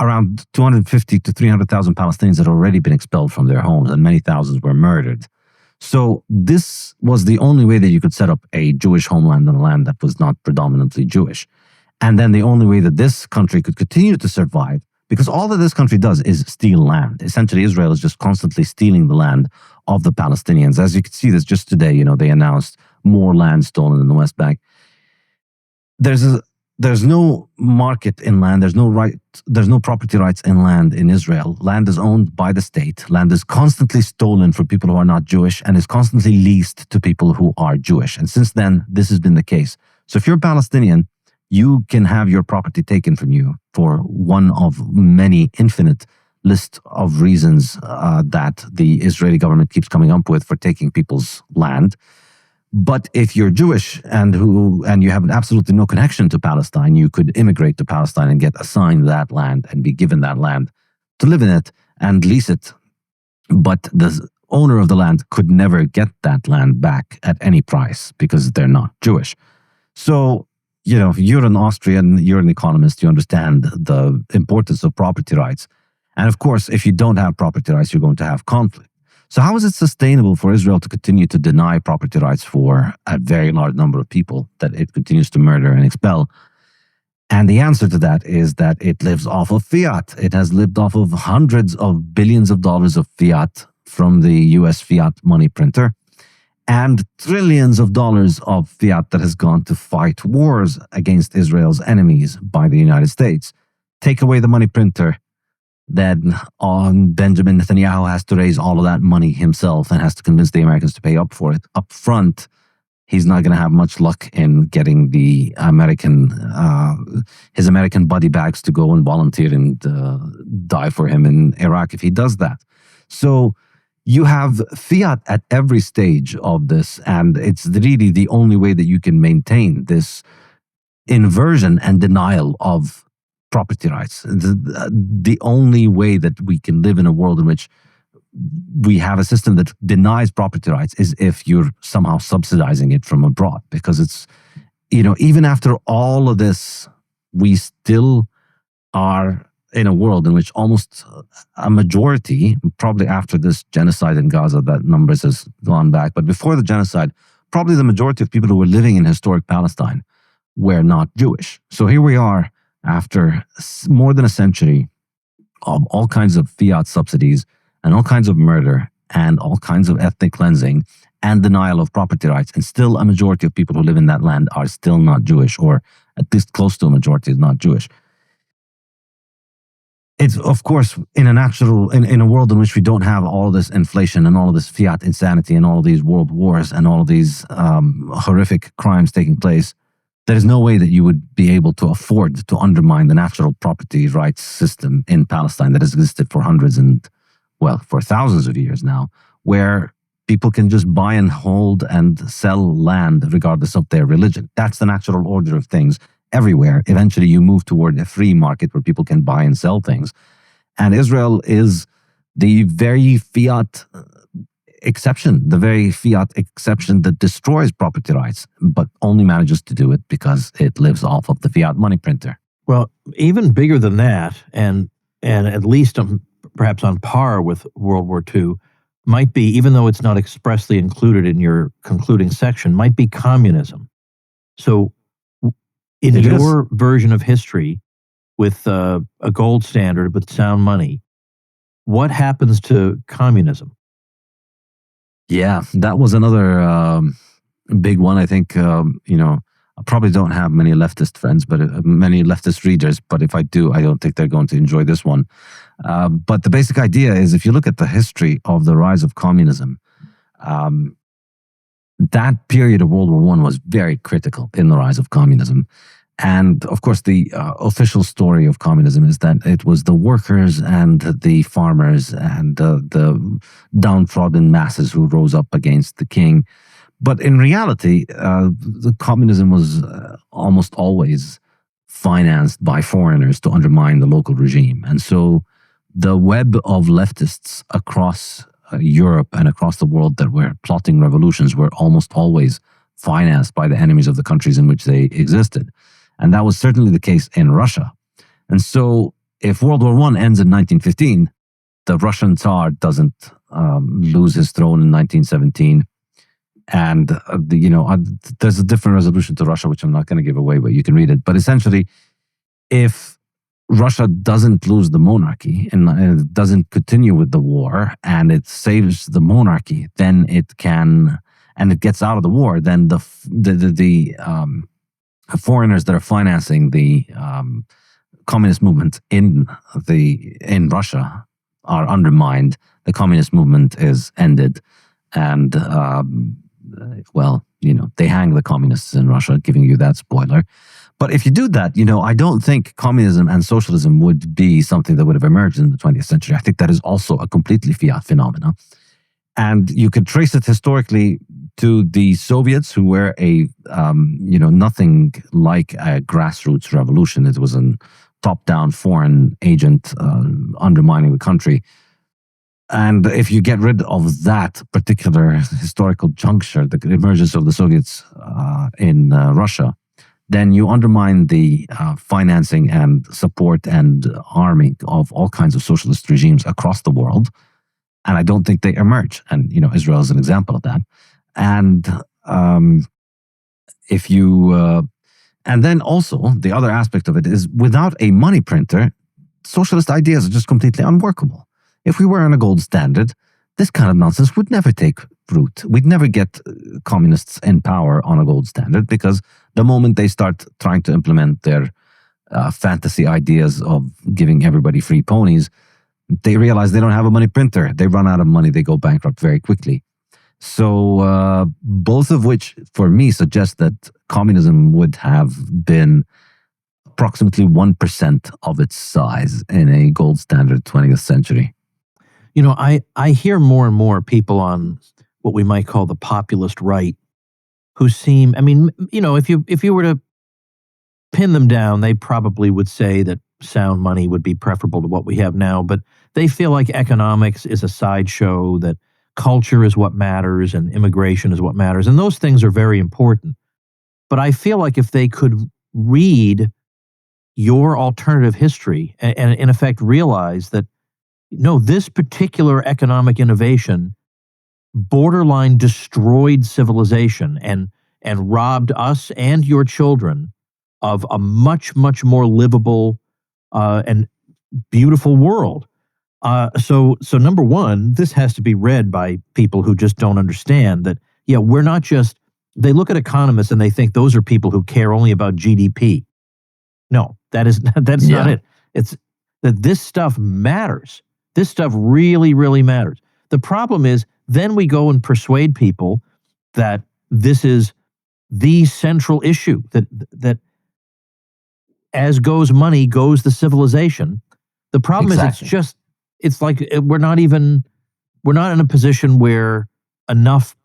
around 250 to 300,000 Palestinians had already been expelled from their homes and many thousands were murdered. So this was the only way that you could set up a Jewish homeland on a land that was not predominantly Jewish. And then the only way that this country could continue to survive, because all that this country does is steal land. Essentially, Israel is just constantly stealing the land of the Palestinians. As you can see this just today, they announced more land stolen in the West Bank. There's no market in land. There's no property rights in land in Israel. Land is owned by the state. Land is constantly stolen from people who are not Jewish and is constantly leased to people who are Jewish. And since then, this has been the case. So if you're Palestinian, you can have your property taken from you for one of many infinite list of reasons that the Israeli government keeps coming up with for taking people's land. But if you're Jewish and you have absolutely no connection to Palestine, you could immigrate to Palestine and get assigned that land and be given that land to live in it and lease it. But the owner of the land could never get that land back at any price because they're not Jewish. So, if you're an Austrian, you're an economist, you understand the importance of property rights. And of course, if you don't have property rights, you're going to have conflict. So how is it sustainable for Israel to continue to deny property rights for a very large number of people that it continues to murder and expel? And the answer to that is that it lives off of fiat. It has lived off of hundreds of billions of dollars of fiat from the US fiat money printer and trillions of dollars of fiat that has gone to fight wars against Israel's enemies by the United States. Take away the money printer, then Benjamin Netanyahu has to raise all of that money himself and has to convince the Americans to pay up for it. Up front, he's not going to have much luck in getting the his American buddy bags to go and volunteer and die for him in Iraq if he does that. So you have fiat at every stage of this, and it's really the only way that you can maintain this inversion and denial of property rights. The only way that we can live in a world in which we have a system that denies property rights is if you're somehow subsidizing it from abroad, because it's, even after all of this, we still are in a world in which almost a majority, probably after this genocide in Gaza, that numbers has gone back, but before the genocide, probably the majority of people who were living in historic Palestine were not Jewish. So here we are after more than a century of all kinds of fiat subsidies and all kinds of murder and all kinds of ethnic cleansing and denial of property rights. And still a majority of people who live in that land are still not Jewish, or at least close to a majority is not Jewish. It's, of course, in a world in which we don't have all this inflation and all of this fiat insanity and all of these world wars and all of these horrific crimes taking place, there is no way that you would be able to afford to undermine the natural property rights system in Palestine that has existed for for thousands of years now, where people can just buy and hold and sell land regardless of their religion. That's the natural order of things everywhere. Eventually you move toward a free market where people can buy and sell things. And Israel is the very fiat exception, the very fiat exception that destroys property rights, but only manages to do it because it lives off of the fiat money printer. Well, even bigger than that, and at least perhaps on par with World War II, might be, even though it's not expressly included in your concluding section, might be communism. So in your version of history, with a gold standard, with sound money, what happens to communism? Yeah, that was another big one. I think, I probably don't have many leftist friends, but many leftist readers. But if I do, I don't think they're going to enjoy this one. But the basic idea is, if you look at the history of the rise of communism, that period of World War I was very critical in the rise of communism. And of course, the official story of communism is that it was the workers and the farmers and the downtrodden masses who rose up against the king. But in reality, the communism was almost always financed by foreigners to undermine the local regime. And so the web of leftists across Europe and across the world that were plotting revolutions were almost always financed by the enemies of the countries in which they existed. And that was certainly the case in Russia. And so if World War I ends in 1915, the Russian Tsar doesn't lose his throne in 1917. And, there's a different resolution to Russia, which I'm not going to give away, but you can read it. But essentially, if Russia doesn't lose the monarchy and it doesn't continue with the war and it saves the monarchy, then it can, and it gets out of the war, then the foreigners that are financing the communist movement in Russia are undermined. The communist movement is ended, and they hang the communists in Russia, giving you that spoiler. But if you do that, I don't think communism and socialism would be something that would have emerged in the 20th century. I think that is also a completely fiat phenomenon. And you could trace it historically to the Soviets, who were nothing like a grassroots revolution. It was a top-down foreign agent undermining the country. And if you get rid of that particular historical juncture, the emergence of the Soviets in Russia, then you undermine the financing and support and arming of all kinds of socialist regimes across the world. And I don't think they emerge. And, Israel is an example of that. And and then also the other aspect of it is, without a money printer, socialist ideas are just completely unworkable. If we were on a gold standard, this kind of nonsense would never take root. We'd never get communists in power on a gold standard, because the moment they start trying to implement their fantasy ideas of giving everybody free ponies, they realize they don't have a money printer. They run out of money. They go bankrupt very quickly. So both of which, for me, suggest that communism would have been approximately 1% of its size in a gold standard 20th century. I hear more and more people on what we might call the populist right who seem, if you were to pin them down, they probably would say that sound money would be preferable to what we have now, but they feel like economics is a sideshow, that culture is what matters and immigration is what matters. And those things are very important. But I feel like if they could read your alternative history and in effect realize that, no, this particular economic innovation borderline destroyed civilization and robbed us and your children of a much, much more livable and beautiful world. So number one, this has to be read by people who just don't understand that, we're not just, they look at economists and they think those are people who care only about GDP. No, that's not it. It's that this stuff matters. This stuff really, really matters. The problem is, then we go and persuade people that this is the central issue, that as goes money, goes the civilization. The problem is it's like we're not in a position where enough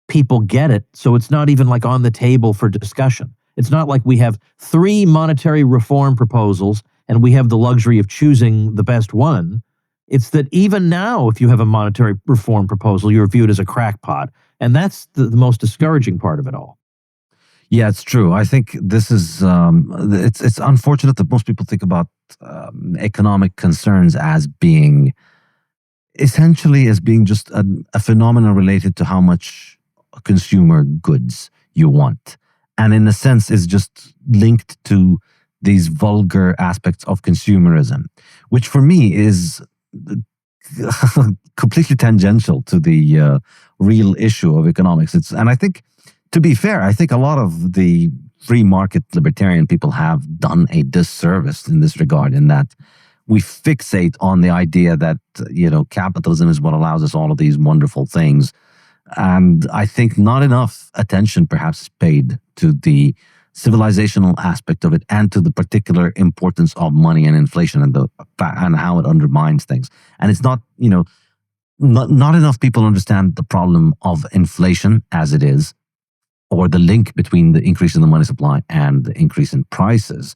people get it, so it's not even like on the table for discussion. It's not like we have 3 monetary reform proposals and we have the luxury of choosing the best one. It's that even now, if you have a monetary reform proposal, you're viewed as a crackpot. And that's the most discouraging part of it all. Yeah, it's true. I think this is it's unfortunate that most people think about economic concerns as being just a phenomenon related to how much consumer goods you want, and in a sense is just linked to these vulgar aspects of consumerism, which for me is completely tangential to the real issue of economics. And I think, to be fair, I think a lot of the free market libertarian people have done a disservice in this regard, in that we fixate on the idea that, capitalism is what allows us all of these wonderful things. And I think not enough attention perhaps is paid to the civilizational aspect of it and to the particular importance of money and inflation and how it undermines things. And it's not enough people understand the problem of inflation as it is, or the link between the increase in the money supply and the increase in prices.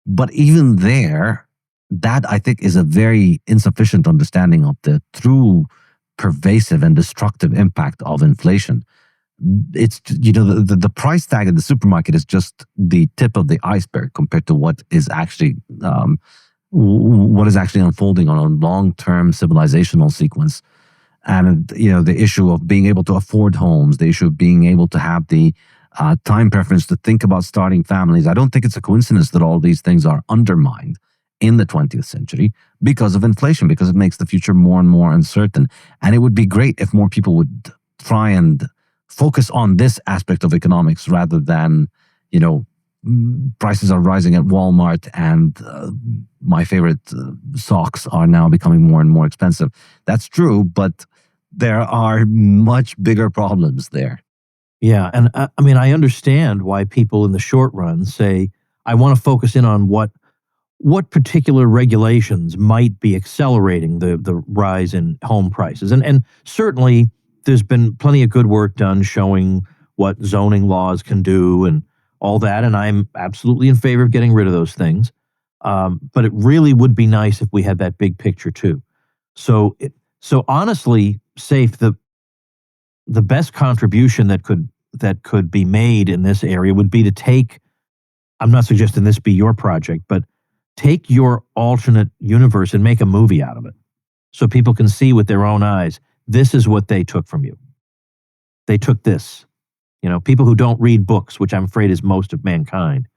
But even there, that I think is a very insufficient understanding of the true pervasive and destructive impact of inflation. It's, the price tag at the supermarket is just the tip of the iceberg compared to what is actually unfolding on a long-term civilizational sequence. And, the issue of being able to afford homes, the issue of being able to have the time preference to think about starting families. I don't think it's a coincidence that all these things are undermined in the 20th century because of inflation, because it makes the future more and more uncertain. And it would be great if more people would try and focus on this aspect of economics rather than, prices are rising at Walmart and my favorite socks are now becoming more and more expensive. That's true, but there are much bigger problems there. Yeah. And I understand why people in the short run say, I want to focus in on what particular regulations might be accelerating the rise in home prices. And certainly there's been plenty of good work done showing what zoning laws can do and all that. And I'm absolutely in favor of getting rid of those things. But it really would be nice if we had that big picture too. So honestly, Saif, the best contribution that could be made in this area would be to take, I'm not suggesting this be your project, but take your alternate universe and make a movie out of it so people can see with their own eyes, this is what they took from you. They took this. People who don't read books, which I'm afraid is most of mankind,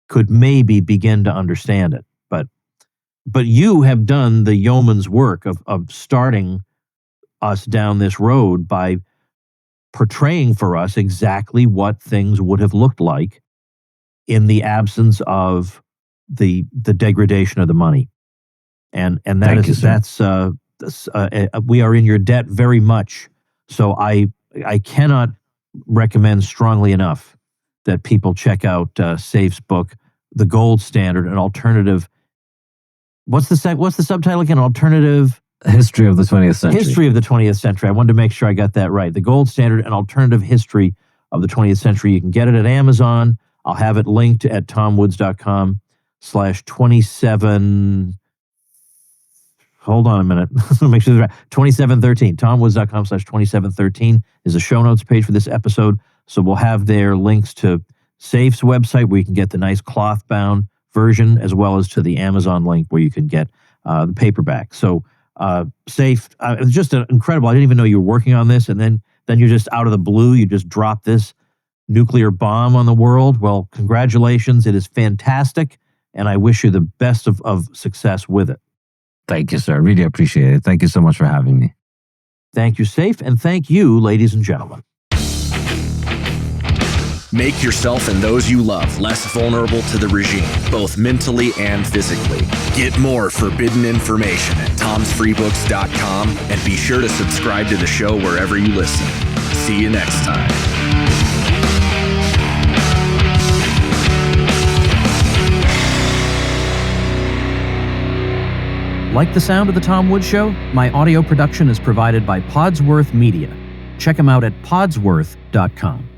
could maybe begin to understand it. But you have done the yeoman's work of starting us down this road by portraying for us exactly what things would have looked like in the absence of the degradation of the money. And we are in your debt very much. So I cannot recommend strongly enough that people check out Saif's book, The Gold Standard, an alternative. What's the subtitle again? Alternative History of the 20th Century. History of the 20th Century. I wanted to make sure I got that right. The Gold Standard, an alternative history of the 20th century. You can get it at Amazon. I'll have it linked at tomwoods.com/27. Hold on a minute. Make sure that's right. 2713. tomwoods.com/2713 is the show notes page for this episode. So we'll have there links to Saif's website where you can get the nice cloth-bound version, as well as to the Amazon link where you can get the paperback. So Saif, it was just incredible. I didn't even know you were working on this, and then you're just out of the blue, you just dropped this nuclear bomb on the world. Well, congratulations. It is fantastic, and I wish you the best of success with it. Thank you, sir. Really appreciate it. Thank you so much for having me. Thank you, Saif, and thank you, ladies and gentlemen. Make yourself and those you love less vulnerable to the regime, both mentally and physically. Get more forbidden information at tomsfreebooks.com and be sure to subscribe to the show wherever you listen. See you next time. Like the sound of The Tom Woods Show? My audio production is provided by Podsworth Media. Check them out at podsworth.com.